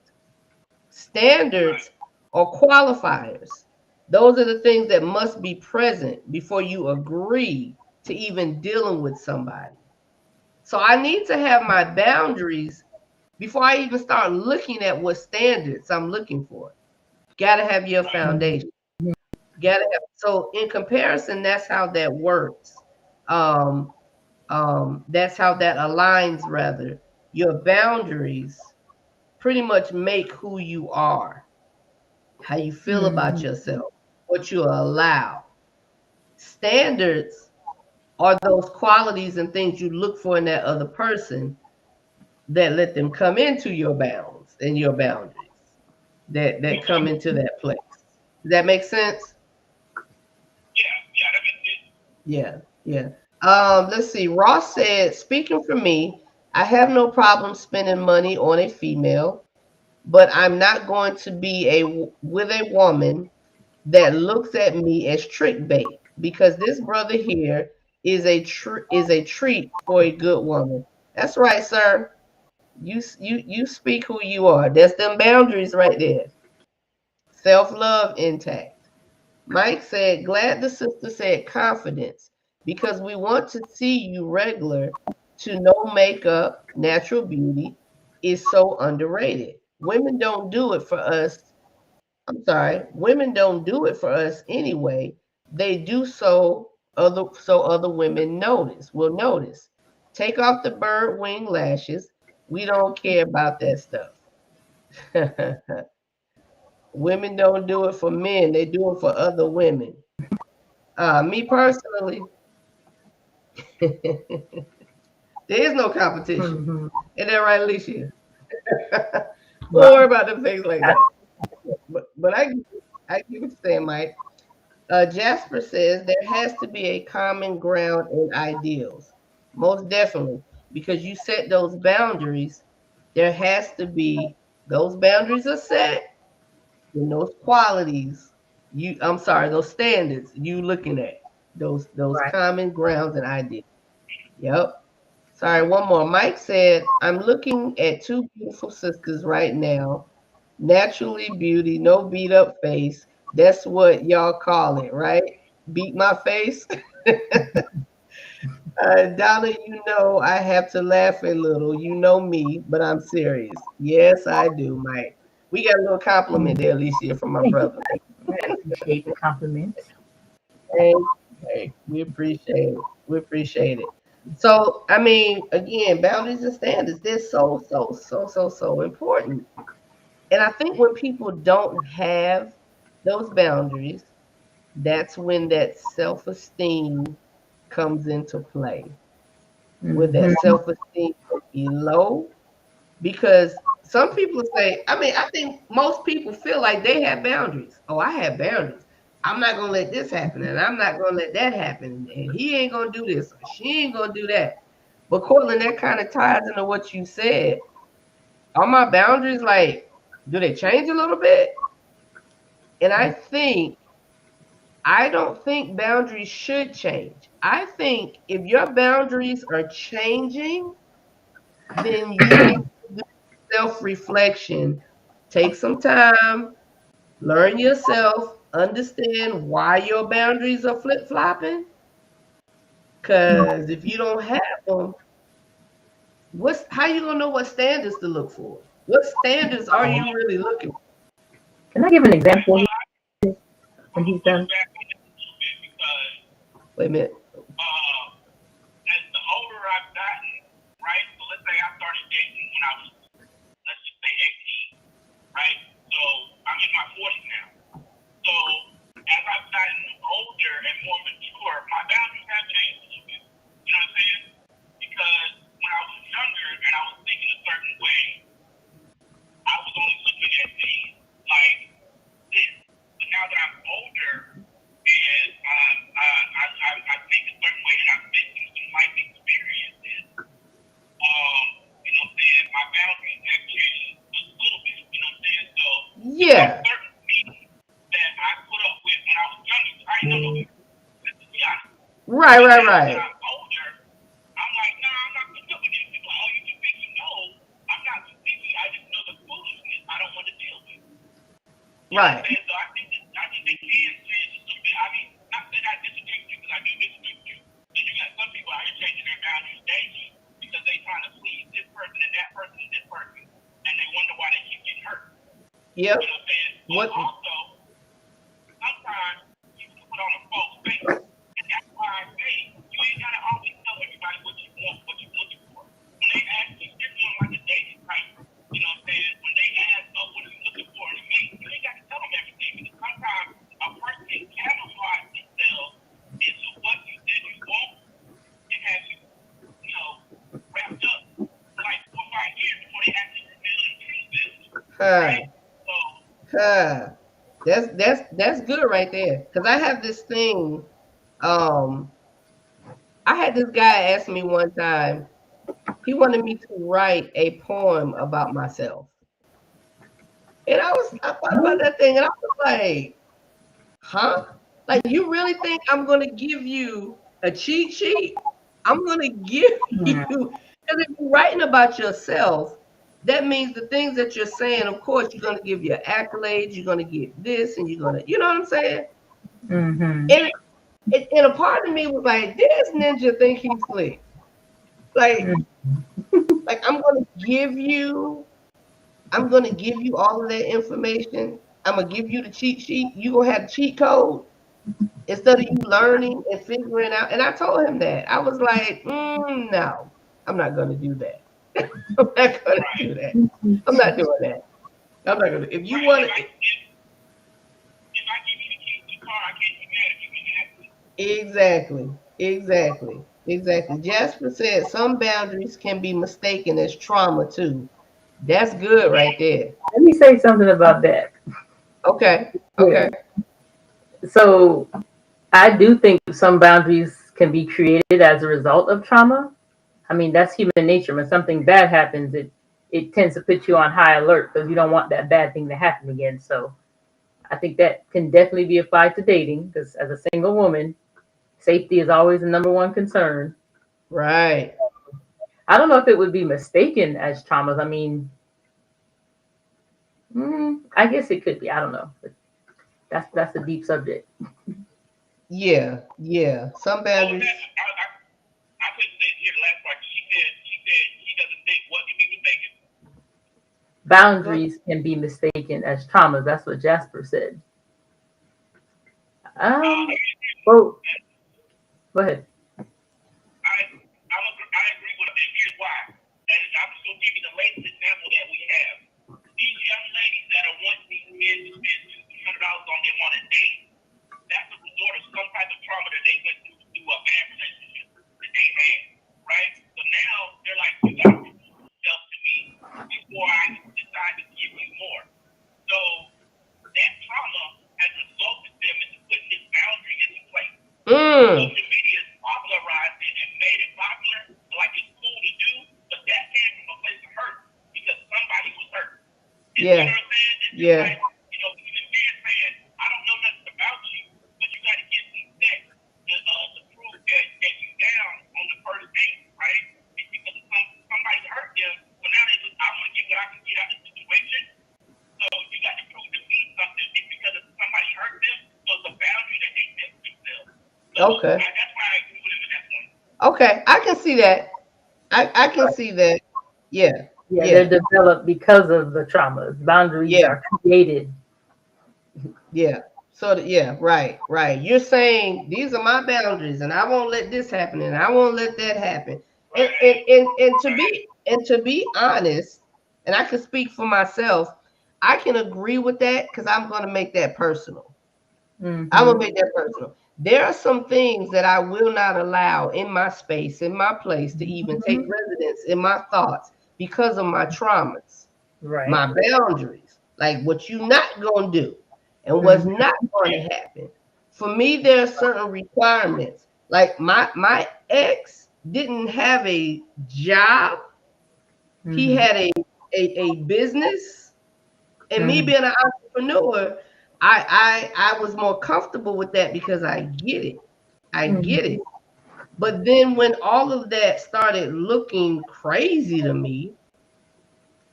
Standards or qualifiers. Those are the things that must be present before you agree to even dealing with somebody. So I need to have my boundaries before I even start looking at what standards I'm looking for. Got to have your Right. foundation. Got to have. So in comparison, that's how that works. Um, that's how that aligns. Rather, your boundaries pretty much make who you are, how you feel about Mhm. yourself, what you allow. Standards are those qualities and things you look for in that other person that let them come into your bounds and your boundaries that come into that place. Does that make sense? Yeah. Yeah. That makes sense. Yeah, yeah. Let's see. Ross said, speaking for me, I have no problem spending money on a female, but I'm not going to be with a woman that looks at me as trick bait because this brother here is a treat for a good woman. That's right, sir. You speak who you are. That's them boundaries right there. Self-love intact. Mike said, glad the sister said confidence because we want to see you regular to no makeup, natural beauty is so underrated. Women don't do it for us. I'm sorry, women don't do it for us anyway. They do so other women will notice. Take off the bird wing lashes. We don't care about that stuff. Women don't do it for men, they do it for other women. Me personally, there is no competition. Mhm. Isn't that right, Alicia? Don't worry about them things like that. But I get what you're saying, Mike. Jasper says there has to be a common ground in ideals. Most definitely. Because you set those boundaries, there has to be, those boundaries are set in those qualities. I'm sorry, those standards you looking at, those Right. common grounds and ideals. Yep. Sorry, one more. Mike said, I'm looking at two beautiful sisters right now. Naturally beauty, no beat up face. That's what y'all call it, right? Beat my face. Donna, you know I have to laugh a little. You know me, but I'm serious. Yes, I do, Mike. We got a little compliment Mhm. there, Alicia, from my Thank you, brother. Mike. I appreciate the compliments. Hey, hey, we appreciate it. We appreciate it. So, I mean, again, boundaries and standards, they're so important. And I think when people don't have those boundaries, that's when that self esteem comes into play. With that Mhm. self esteem be low, because some people say, I mean, I think most people feel like they have boundaries. Oh, I have boundaries. I'm not gonna let this happen, and I'm not gonna let that happen, and he ain't gonna do this, or she ain't gonna do that. But Cortland, that kind of ties into what you said. Are my boundaries like, do they change a little bit? And I don't think boundaries should change. I think if your boundaries are changing, then you need to do self-reflection. Take some time, learn yourself, understand why your boundaries are flip-flopping. Because if you don't have them, how you gonna know what standards to look for? What standards are you really looking for? Can I give an Right. example Well, I'm when gonna he's push done? back on that a little bit because Wait a minute. uh, as the older I've gotten, right? So let's say I started dating when I was, let's just say 18, right? So I'm in my 40s now. So as I've gotten older and more mature, my boundaries have changed a little bit. You know what I'm saying? Because when I was younger and I was thinking a certain way, I was only looking at things like this. But now that I'm older and I Right, But right, now that right, I'm older, I'm like, nah, I'm not putting up with this. People, oh, you too big, you know. I'm not too picky. I just know the foolishness I don't want to deal with. You know what I'm right. saying? So I think they can change a little bit. I mean, not that I disagree with you because I do disagree with you. So you got some people out here changing their boundaries daily because they trying to please this person and that person and this person, and they wonder why they keep getting hurt. Yep. You know what I'm saying? But What? also, sometimes you can put on a false face, and that's why I say you ain't gotta always tell everybody what you want, what you're looking for. When they ask you, they're doing like a dating type. You know what I'm saying? When they ask, oh, what are you looking for in a mate? You ain't got to tell them everything because sometimes a person can camouflage themselves into what you said you want and have you, you know, wrapped up for like 4 or 5 years before they actually reveal and choose this. Huh. Right? So, Huh. That's good right there. Because I have this thing. Um, I had this guy ask me one time. He wanted me to write a poem about myself, and I thought about that thing, and I was like, huh? Like, you really think I'm gonna give you a cheat sheet? I'm gonna give you, because if you're writing about yourself, that means the things that you're saying, of course, you're gonna give your accolades, you're gonna get this, and you're gonna, you know what I'm saying? Mm-hmm. And a part of me was like, this ninja think he's slick. Like, like I'm gonna give you all of that information. I'm gonna give you the cheat sheet. You gonna have the cheat code instead of you learning and figuring out. And I told him that. I was like, no, I'm not gonna do that. I'm not gonna do that. I'm not doing that. I'm not gonna. If you right, want if I to, give you the keys to the car, I can't be mad if you give me that. exactly. Jasper said some boundaries can be mistaken as trauma too. That's good right there. Let me say something about that. Okay. Yeah. Okay. So I do think some boundaries can be created as a result of trauma. I mean, that's human nature. When something bad happens, it tends to put you on high alert because you don't want that bad thing to happen again. So I think that can definitely be applied to dating because as a single woman, safety is always the number one concern. Right. I don't know if it would be mistaken as traumas. I mean, I guess it could be. I don't know. But that's a deep subject. Yeah. Yeah. Some What was boundaries. that? I couldn't say hear the last part. She said he doesn't think what can be mistaken. Boundaries can be mistaken as traumas. That's what Jasper said. Um. Well, go ahead. I agree with him, and here's why. And I'm just gonna give you the latest example that we have. These young ladies that are wanting these men to spend $200 on them on a date, that's a result of some type of trauma that they went through a bad relationship that they had, right? So now they're like, you got to prove yourself to me before I decide to give you more. So that trauma has resulted them into putting this boundary into place. Mm. Social media has popularized it and made it popular, like it's cool to do, but that came from a place of hurt because somebody was hurt. And you know Yeah. what I'm saying? It's just Yeah. like, you know, even men saying, I don't know nothing about you, but you got to give me sex to prove that you down on the first date, right? It's because somebody hurt them, so now they just, I want to get what I can get out of the situation. So you got to prove to me something. It's because somebody hurt them, so it's a boundary that they set for themselves. So Okay. that's why I agree with him at that point. Okay. I can see that. I can see that. Yeah. Yeah, Yeah. they're developed because of the traumas. Boundaries Yeah. are created. Yeah. So yeah, right, right. You're saying these are my boundaries, and I won't let this happen, and I won't let that happen. And to be honest, and I can speak for myself, I can agree with that because I'm going to make that personal. I'm Mm-hmm. gonna make that personal. There are some things that I will not allow in my space, in my place, to even take residence in my thoughts because of my traumas, Right. my boundaries, like what you not gonna do and what's Mm-hmm. not gonna happen. For me, there are certain requirements. Like my ex didn't have a job; he Mm-hmm. had a business, and me Mm-hmm. being an entrepreneur, I was more comfortable with that because I get it. I get Mm-hmm. it. But then when all of that started looking crazy to me,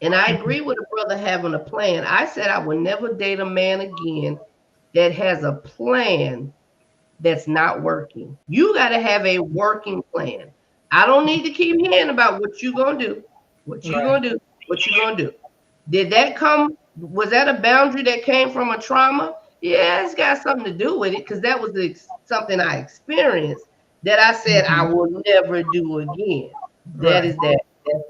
and I agree with a brother having a plan, I said I would never date a man again that has a plan that's not working. You got to have a working plan. I don't need to keep hearing about what you're going to do, what you're Right. going to do, what you're going to do. Did that come, was that a boundary that came from a trauma? Yeah, it's got something to do with it because that was something I experienced that I said I Mhm. will never do again. That Right. is that.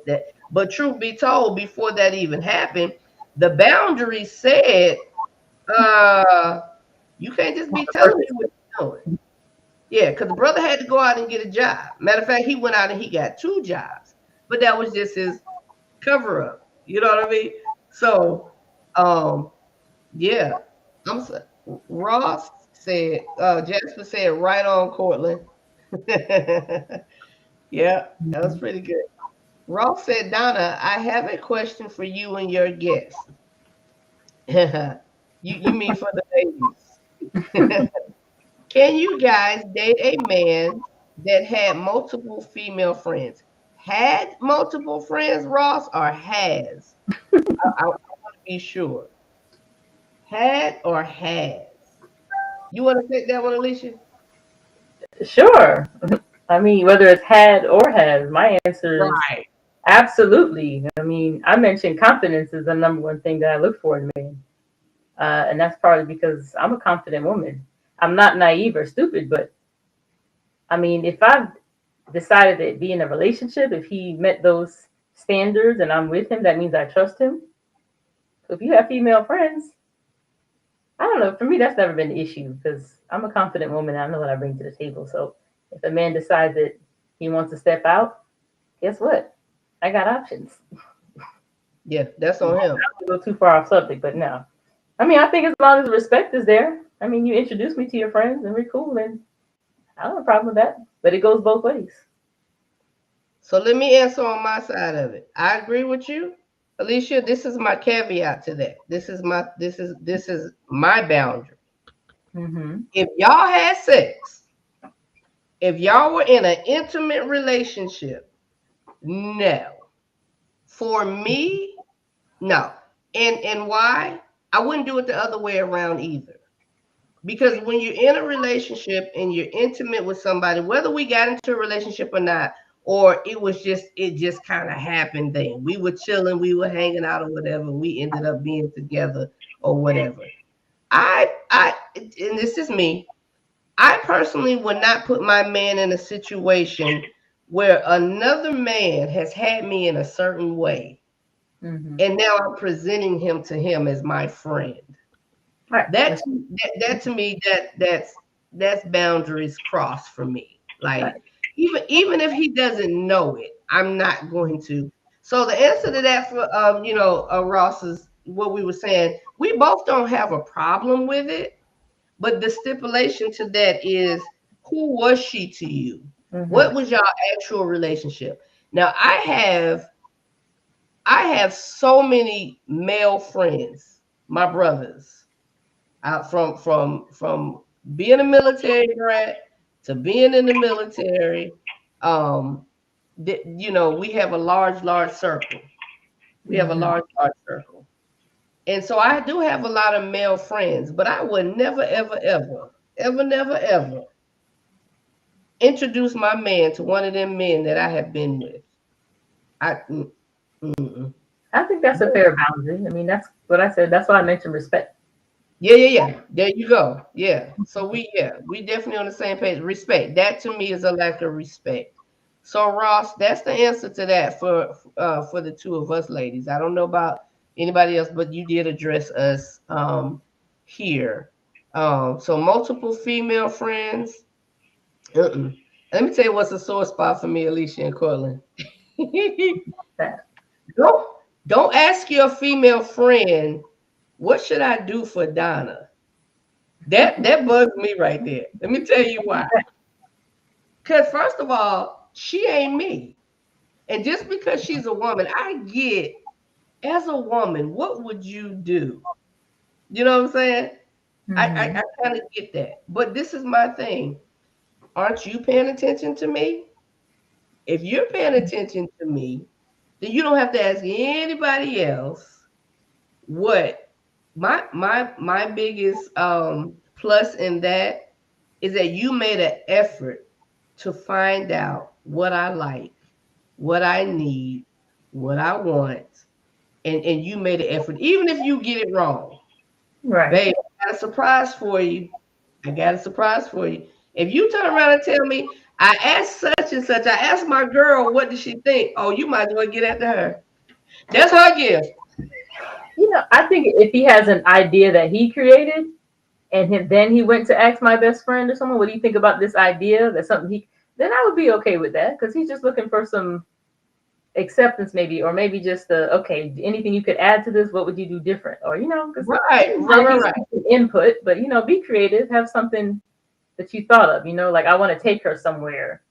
That. But truth be told, before that even happened, the boundary said, uh, you can't just be telling me what you're doing. Yeah, because the brother had to go out and get a job. Matter of fact, he went out and he got 2 jobs, but that was just his cover up. You know what I mean? So, um, yeah, Ross said, Jasper said, right on, Cortland. Yeah, that was pretty good. Ross said, Donna, I have a question for you and your guest. You mean for the ladies? Can you guys date a man that had multiple female friends? Had multiple friends, Ross, or has? I want to be sure. Had or has? You want to take that one, Alicia? Sure. I mean, whether it's had or has, my answer is Right. absolutely. I mean, I mentioned confidence is the number one thing that I look for in men. And that's probably because I'm a confident woman. I'm not naive or stupid, but I mean, if I've decided to be in a relationship, if he met those standards and I'm with him, that means I trust him. So if you have female friends, I don't know. For me, that's never been an issue because I'm a confident woman and I know what I bring to the table. So if a man decides that he wants to step out, guess what? I got options. Yeah, that's I on him. don't go too far off subject, but no. I mean, I think as long as respect is there, I mean, you introduce me to your friends and we're cool, and I don't have a problem with that. But it goes both ways. So let me answer on my side of it. I agree with you, Alicia. This is my caveat to that. This is my boundary. Mm-hmm. If y'all had sex, if y'all were in an intimate relationship, no. For me, no. And why? I wouldn't do it the other way around either. Because when you're in a relationship and you're intimate with somebody, whether we got into a relationship or not, or it just kind of happened then. We were chilling, we were hanging out or whatever, we ended up being together or whatever. And this is me, I personally would not put my man in a situation where another man has had me in a certain way Mm-hmm. and now I'm presenting him to him as my friend. Right. That that to me that's boundaries crossed for me. Like Right. even if he doesn't know it, I'm not going to. So the answer to that for Ross is what we were saying. We both don't have a problem with it, but the stipulation to that is who was she to you? Mm-hmm. What was your actual relationship? Now I have so many male friends, my brothers, out from being a military brat to being in the military. Um, we have a large circle. We have a Mm-hmm. large circle, and so I do have a lot of male friends. But I would never, ever, ever, ever, never, ever introduce my man to one of them men that I have been with. I mm. I think that's a fair boundary. I mean, that's what I said. That's why I mentioned respect. Yeah. There you go. Yeah. So we definitely on the same page. Respect. That to me is a lack of respect. So Ross, that's the answer to that for the two of us ladies. I don't know about anybody else, but you did address us here. So multiple female friends. Uh-uh. Let me tell you what's a sore spot for me, Alicia and Cortland. That. don't don't ask your female friend, what should I do for Donna? That bugs me right there. Let me tell you why. Because first of all, she ain't me. And just because she's a woman, I get as a woman, what would you do? You know what I'm saying? I Mm-hmm. kind of get that. But this is my thing. aren't you paying attention to me? If you're paying attention to me, then you don't have to ask anybody else what my biggest plus in that is that you made an effort to find out what I like, what I need, what I want, and you made an effort, even if you get it wrong. Right. Babe, I got a surprise for you. I got a surprise for you. If you turn around and tell me, I asked such and such, I asked my girl, what did she think? Oh, you might as well get after her. That's her gift. I think if he has an idea that he created, and then he went to ask my best friend or someone, what do you think about this idea? That's something then I would be okay with that, because he's just looking for some acceptance, maybe, or maybe just okay, anything you could add to this, what would you do different? Or, because Right. input, but, be creative, have something that you thought of, like I want to take her somewhere,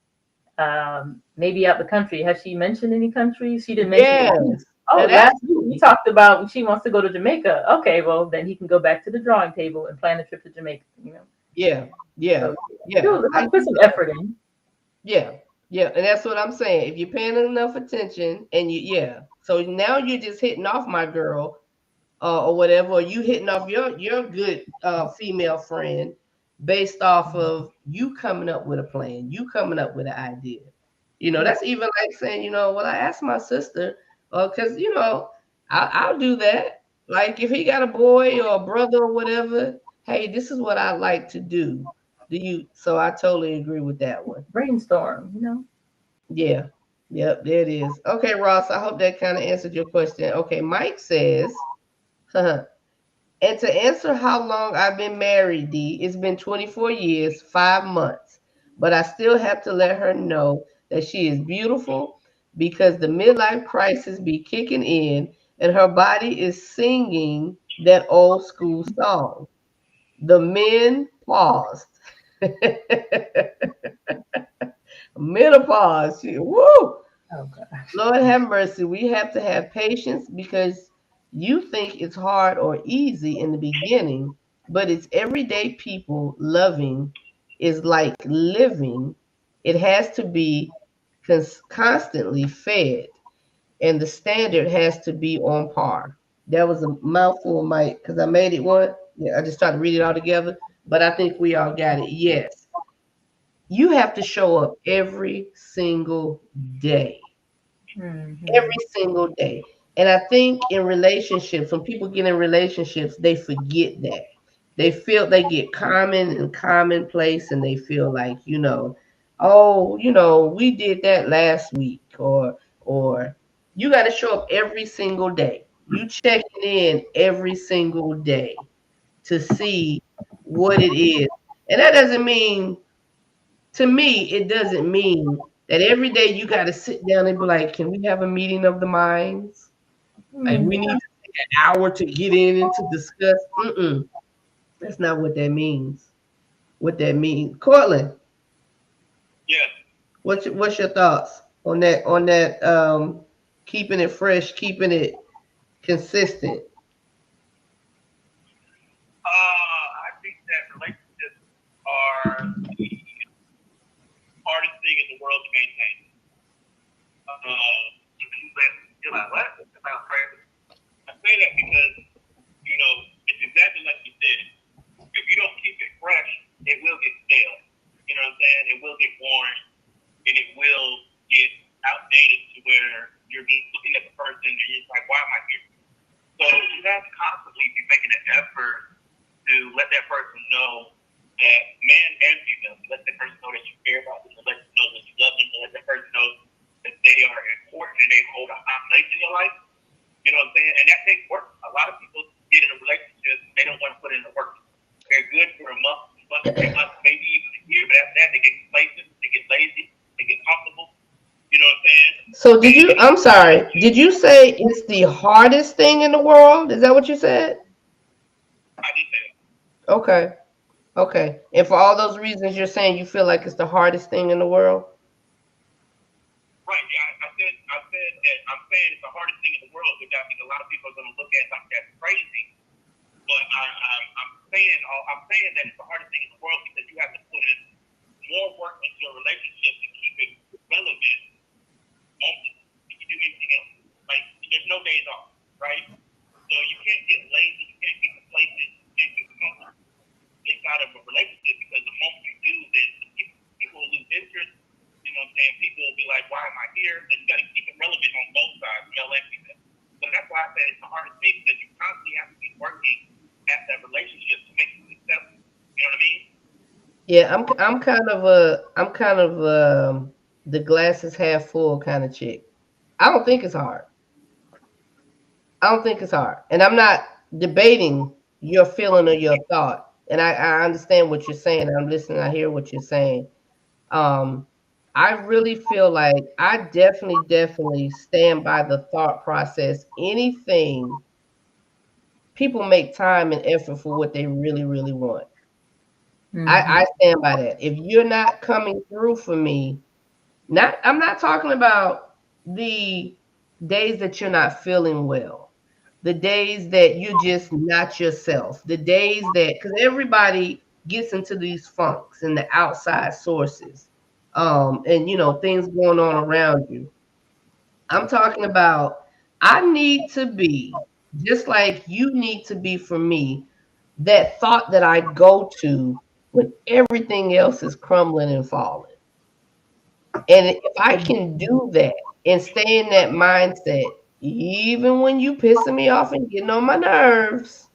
maybe out the country. Has she mentioned any countries? She didn't mention Yes. it. Oh, last week we talked about she wants to go to Jamaica. Okay, well then he can go back to the drawing table and plan a trip to Jamaica. Yeah. So, put some effort in. Yeah. And that's what I'm saying. If you're paying enough attention and so now you're just hitting off my girl, or whatever, or you hitting off your good female friend based off of you coming up with a plan, you coming up with an idea. That's even like saying, well, I asked my sister, because I'll do that. Like if he got a boy or a brother or whatever, hey, this is what I like to do. Do you? So I totally agree with that one. Brainstorm. Yeah. Yep, there it is. Okay, Ross, I hope that kind of answered your question. Okay, Mike says, and to answer how long I've been married, D, it's been 24 years, 5 months. But I still have to let her know that she is beautiful because the midlife crisis be kicking in and her body is singing that old school song. The men paused. Menopause. Woo! Oh gosh. Lord have mercy. We have to have patience because you think it's hard or easy in the beginning, but it's everyday people loving is like living. It has to be constantly fed, and the standard has to be on par. That was a mouthful, Mike, because I made it one. Yeah, I just tried to read it all together, but I think we all got it. Yes. You have to show up every single day, every single day. And I think in relationships, when people get in relationships, they forget that. They feel they get common and commonplace, and they feel like, oh, we did that last week, or you got to show up every single day. You checking in every single day to see what it is. And that doesn't mean, to me, it doesn't mean that every day you got to sit down and be like, can we have a meeting of the minds? Like, we need to take an hour to get in and to discuss. That's not what that means. What that means, Cortland. Yes. What's your thoughts on that? On that, keeping it fresh, keeping it consistent. I think that relationships are the hardest thing in the world to maintain. You're like, what? That sounds crazy. I say that because, it's exactly like you said. If you don't keep it fresh, it will get stale. You know what I'm saying? It will get worn, and it will get outdated to where you're just looking at the person and you're just like, why am I here? So you have to constantly be making an effort to let that person know that, man and female, to let that person know that you care about them, to let them know that you love them, to let that person know that they are important and they hold a high place in your life. You know what I'm saying? And that takes work. A lot of people get in a relationship, they don't want to put in the work. They're good for a month, 2 months, maybe even a year, but after that, they get complacent, they get lazy, they get comfortable. You know what I'm saying? So I'm sorry, did you say it's the hardest thing in the world? Is that what you said? I did say that. Okay. And for all those reasons you're saying you feel like it's the hardest thing in the world? Right, yeah, I said that I'm saying it's the hardest thing in the world, which I think a lot of people are going to look at something that's crazy. But I'm saying that it's the hardest thing in the world because you have to put in more work into a relationship to keep it relevant. If you do anything else, like there's no days off, right? So you can't get lazy, you can't get complacent, you can't get comfortable inside of a relationship because the moment you do, then people will lose interest. You know what I'm saying? People will be like, why am I here? So you got to keep it relevant on both sides, male and female. So that's why I said it's the hardest thing because you constantly have to be working at that relationship to make it successful. You know what I mean? Yeah, I'm kind of the glass is half full kind of chick. I don't think it's hard. I don't think it's hard. And I'm not debating your feeling or your thought. And I understand what you're saying. I'm listening, I hear what you're saying. Um, I really feel like I definitely stand by the thought process. Anything, people make time and effort for what they really want. I stand by that. If you're not coming through for me, I'm not talking about the days that you're not feeling well, the days that you're just not yourself, the days that, because everybody gets into these funks and the outside sources, and things going on around you. I'm talking about I need to be just like you need to be for me, that thought that I go to when everything else is crumbling and falling. And if I can do that and stay in that mindset, even when you pissing me off and getting on my nerves,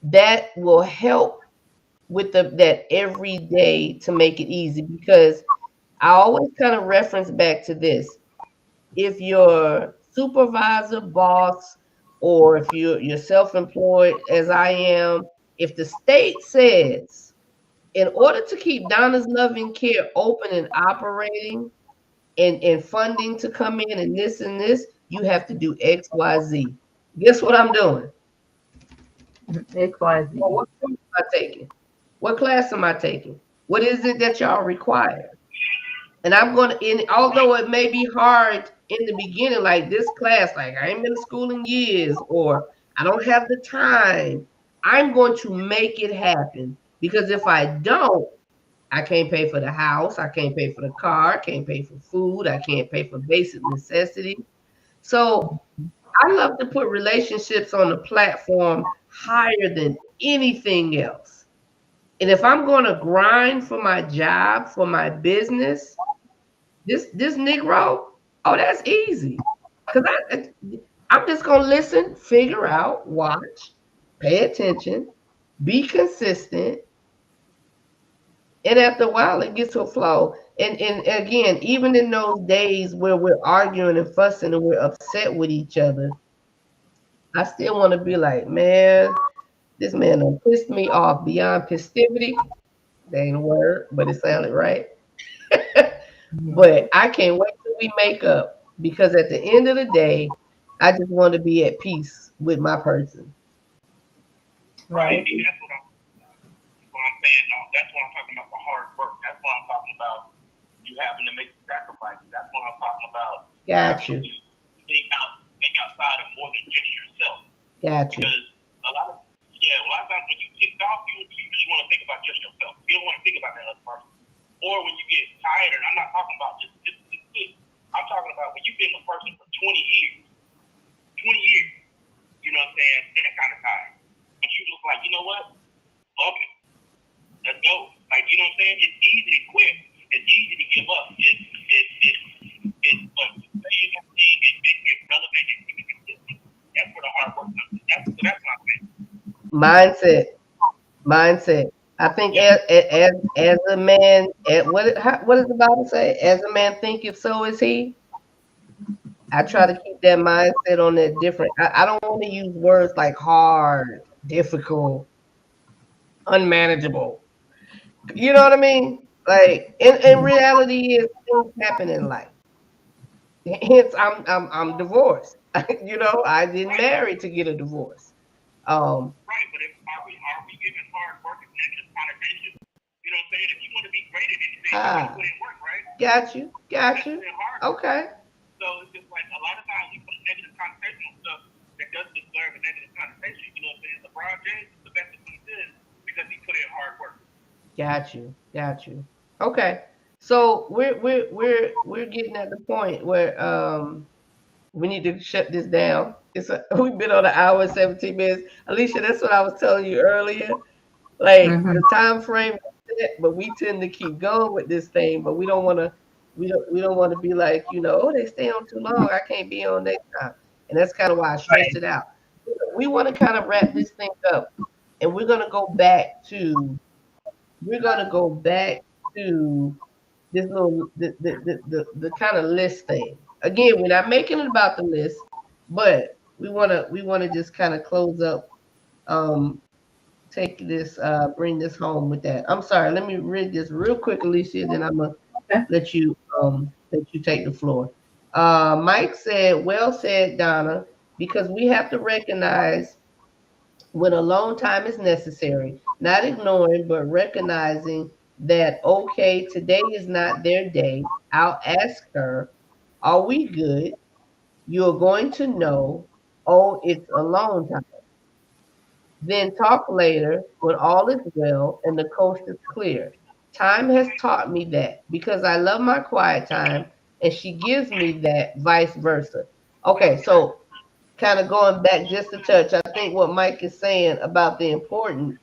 that will help with that every day to make it easy. Because I always kind of reference back to this. If your supervisor, boss, or if you're self-employed as I am, if the state says in order to keep Donna's Loving Care open and operating, and funding to come in and this, you have to do X, Y, Z. Guess what I'm doing? XYZ. Well, what course am I taking? What class am I taking? What is it that y'all require? And I'm going to, and although it may be hard in the beginning, like this class, like I ain't been to school in years, or I don't have the time, I'm going to make it happen. Because if I don't, I can't pay for the house. I can't pay for the car. I can't pay for food. I can't pay for basic necessities. So I love to put relationships on the platform higher than anything else. And if I'm going to grind for my job, for my business, this Negro, oh, that's easy. Because I'm just going to listen, figure out, watch, pay attention, be consistent, and after a while, it gets to a flow. And again, even in those days where we're arguing and fussing and we're upset with each other, I still want to be like, man, this man done pissed me off beyond festivity. That ain't a word, but it sounded right. But I can't wait till we make up because at the end of the day, I just want to be at peace with my person. Right. And that's what I'm saying. No, that's what I'm talking about the hard work. That's what I'm talking about you having to make sacrifices. That's what I'm talking about. Got you. Think outside of more than just yourself. Got you. Because a lot of times when you kick off, you really want to think about just yourself. You don't want to think about that other person. Or when you get tired, I'm not talking about just I'm talking about when you've been with a person for 20 years. 20 years. You know what I'm saying? That kind of time. But you just like, you know what? Okay. Let's go. Like, you know what I'm saying? It's easy to quit. It's easy to give up. It's but saying that thing it's relevant and keep it consistent. That's where the hard work comes. That's what I'm saying. Mindset. I think as a man, what does the Bible say? As a man thinketh, so is he. I try to keep that mindset on that different. I don't want to use words like hard, difficult, unmanageable. You know what I mean? Like in reality, is things happen in life. Hence, I'm divorced. I didn't marry to get a divorce. Right, but are we giving hard work a negative connotation? You know what I'm saying? If you want to be great at anything, you got to put in work, right? Got you. Okay. So it's just like a lot of times we put a negative connotation on stuff that doesn't deserve a negative connotation. You know what I'm saying? LeBron James is the best that he did because he put in hard work. Got you. Okay. So we're getting at the point where we need to shut this down. We've been on an hour and 17 minutes. Alicia, that's what I was telling you earlier. Like Hmm. the time frame is set, but we tend to keep going with this thing, but we don't want to be like, oh, they stay on too long. I can't be on next time. And that's kind of why I stressed Right. it out. We want to kind of wrap this thing up. And we're gonna go back to this little the kind of list thing. Again, we're not making it about the list, but we wanna just kind of close up, um take this bring this home with that. I'm sorry, let me read this real quick, Alicia, then I'm gonna Okay. let you take the floor. Mike said, well said, Donna, because we have to recognize when alone time is necessary, not ignoring, but recognizing that, okay, today is not their day. I'll ask her, are we good? You're going to know, oh, it's alone time. Then talk later when all is well and the coast is clear. Time has taught me that because I love my quiet time and she gives me that, vice versa. Okay, so kind of going back just a touch, I think what Mike is saying about the importance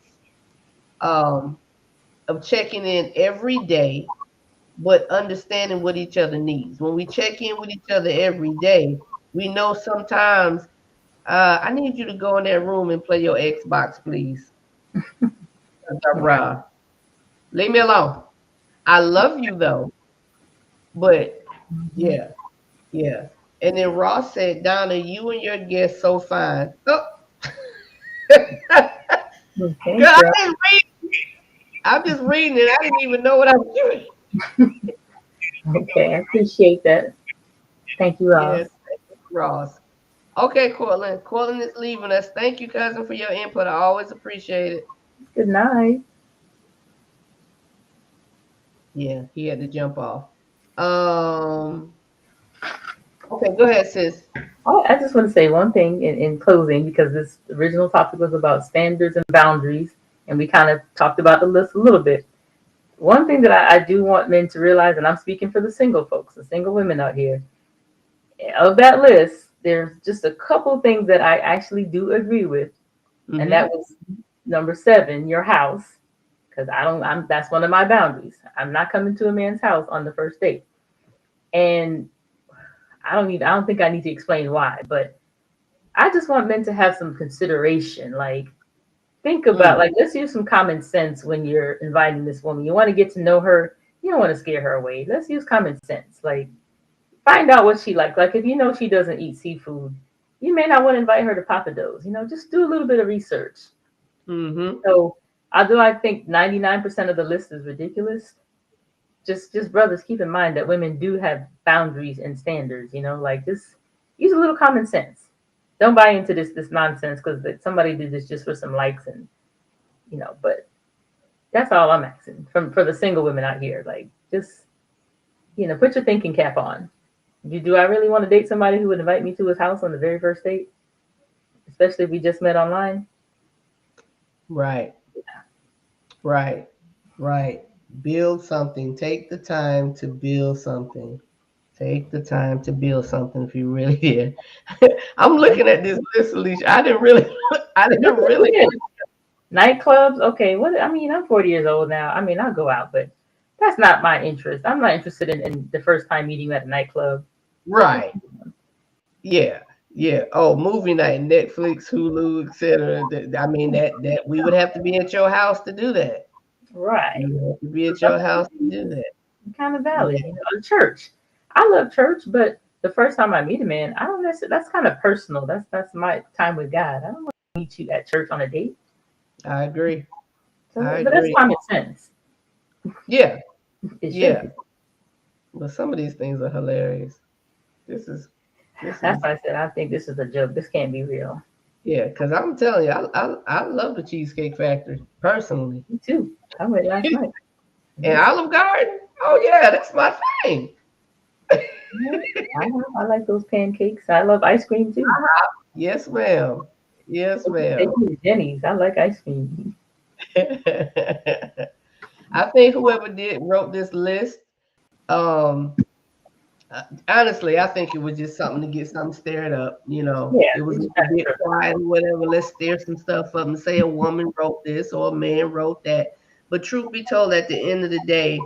um, of checking in every day, but understanding what each other needs. When we check in with each other every day, we know sometimes I need you to go in that room and play your Xbox, please. Right. Leave me alone. I love you though, but Mhm. yeah, yeah. And then Ross said, Donna, you and your guest so fine. Oh, Okay. girl, I Well, didn't read. I'm just reading it. I didn't even know what I was doing. okay. I appreciate that. Thank you, Ross. Yes, Ross. Okay, Cortland. Cortland is leaving us. Thank you, cousin, for your input. I always appreciate it. Good night. Yeah, he had to jump off. Um. Okay, go ahead, sis. Oh, I just want to say one thing in closing because this original topic was about standards and boundaries, and we kind of talked about the list a little bit. One thing that I do want men to realize, and I'm speaking for the single folks, the single women out here, of that list, there's just a couple things that I actually do agree with, and that Mm-hmm. was number 7, your house, because I don't. I'm that's one of my boundaries. I'm not coming to a man's house on the first date, and I don't think I need to explain why, but I just want men to have some consideration. Like, think about, Mm. like, let's use some common sense when you're inviting this woman. You want to get to know her. You don't want to scare her away. Let's use common sense. Like, find out what she likes. Like, if you know she doesn't eat seafood, you may not want to invite her to Papa Do's. Just do a little bit of research. Mm-hmm. So, although I think 99% of the list is ridiculous, just brothers, keep in mind that women do have boundaries and standards. Like, just use a little common sense. Don't buy into this nonsense because somebody did this just for some likes and. But that's all I'm asking from for the single women out here. Like, just put your thinking cap on. Do I really want to date somebody who would invite me to his house on the very first date, especially if we just met online? Right. Right. Right. Build something. Take the time to build something. Take the time to build something if you really did. I'm looking at this list, Alicia. I didn't really, I Look didn't at really. this. Nightclubs, okay. What I mean, I'm 40 years old now. I mean, I'll go out, but that's not my interest. I'm not interested in the first time meeting you at a nightclub. Right. Yeah. Yeah. Oh, movie night, Netflix, Hulu, etc. I mean, that we would have to be at your house to do that. Right. We would have to be at Some your house to do that. kind of Yeah. valid. A church. I love church, but the first time I meet a man, I don't necessarily. That's kind of personal. That's my time with God. I don't want to meet you at church on a date. I agree. So, I but that's agree. common sense. Yeah. It should Yeah. be. But some of these things are hilarious. This is this That's is why I said I think this is a joke. This can't be real. Yeah, because I'm telling you, I love the Cheesecake Factory personally. Me too. I went last night. And Yes. Olive Garden, oh yeah, that's my thing. Yeah, I like those pancakes. I love ice cream too. Yes, ma'am. Yes, Take ma'am. me to Jenny's. I like ice cream. I think whoever wrote this list, um, honestly, I think it was just something to get something stirred up. You know, Yeah, it was it's a not bit true. quiet or whatever. Let's stir some stuff up and say a woman wrote this or a man wrote that. But truth be told, at the end of the day,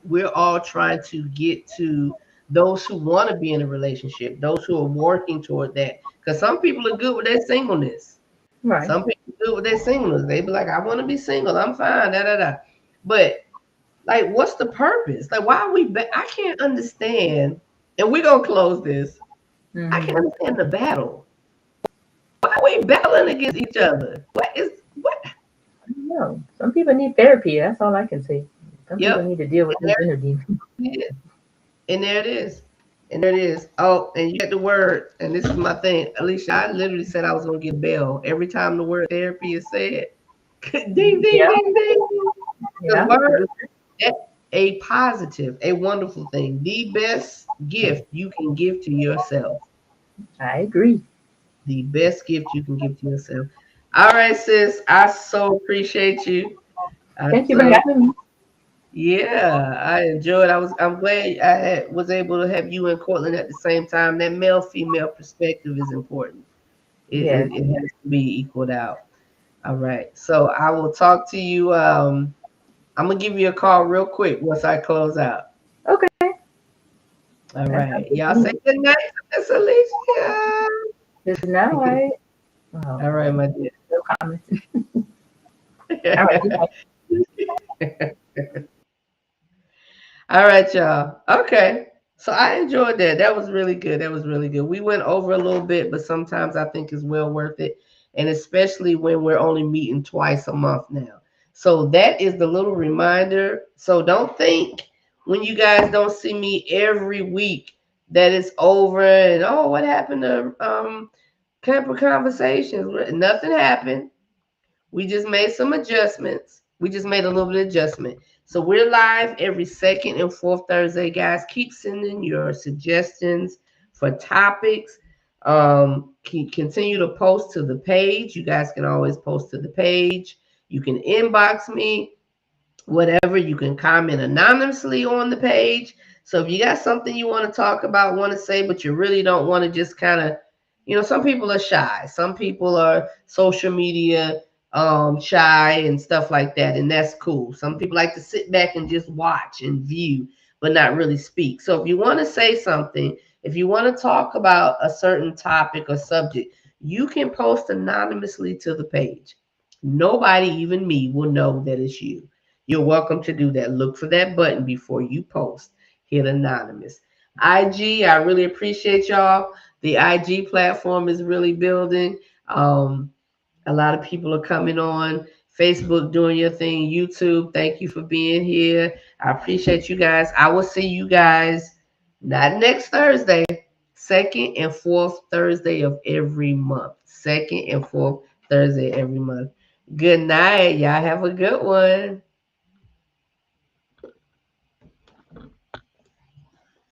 we're all trying to get to those who want to be in a relationship, those who are working toward that. Because some people are good with their singleness. Right. Some people do with their singleness. They be like, I want to be single. I'm fine. Da da da. But like, what's the purpose? Like, why are we? I can't understand. And we're gonna close this. I Hmm. can't understand the battle. Why are we battling against each other? What is what? No, some people need therapy. That's all I can say. Some people Yep. need to deal with And this inner demon. there it is. And there it is. And there it is. Oh, and you get the word. And this is my thing, Alicia. I literally said I was gonna get a bell every time the word therapy is said. Ding, ding, Yeah, ding, ding. The yeah. word, that's a positive, a wonderful thing. The best gift you can give to yourself. I agree. The best gift you can give to yourself. All right, sis. I so appreciate you. I Thank you for so having me. yeah, I enjoyed. I'm glad was able to have you and Cortland at the same time. That male female perspective is important. Yes. It has to be equaled out. All right. So I will talk to you. I'm gonna give you a call real quick once I close out. Okay. All That sounds right. good Y'all to say me. good night to Miss Alicia. Good night. Oh, All right, my dear. no comments. All right. Good night. All right, y'all. Okay. So I enjoyed that. That was really good. That was really good. We went over a little bit, but sometimes I think it's well worth it. And especially when we're only meeting twice a month now. So that is the little reminder. So don't think when you guys don't see me every week that it's over and oh, what happened to Camper Conversations? Nothing happened. We just made some adjustments. We just made a little bit of adjustment. So we're live every second and fourth Thursday, guys. Keep sending your suggestions for topics. Continue to post to the page. You guys can always post to the page. You can inbox me, whatever. You can comment anonymously on the page. So if you got something you want to talk about, want to say, but you really don't want to just kind of, some people are shy. Some people are social media shy and stuff like that, and that's cool. Some people like to sit back and just watch and view, but not really speak. So if you want to say something, if you want to talk about a certain topic or subject, you can post anonymously to the page. Nobody, even me, will know that it's you. You're welcome to do that. Look for that button before you post. Hit anonymous. IG, I really appreciate y'all. The IG platform is really building. A lot of people are coming on. Facebook doing your thing. YouTube, thank you for being here. I appreciate you guys. I will see you guys not next Thursday, second and fourth Thursday of every month. Second and fourth Thursday every month. Good night. Y'all have a good one.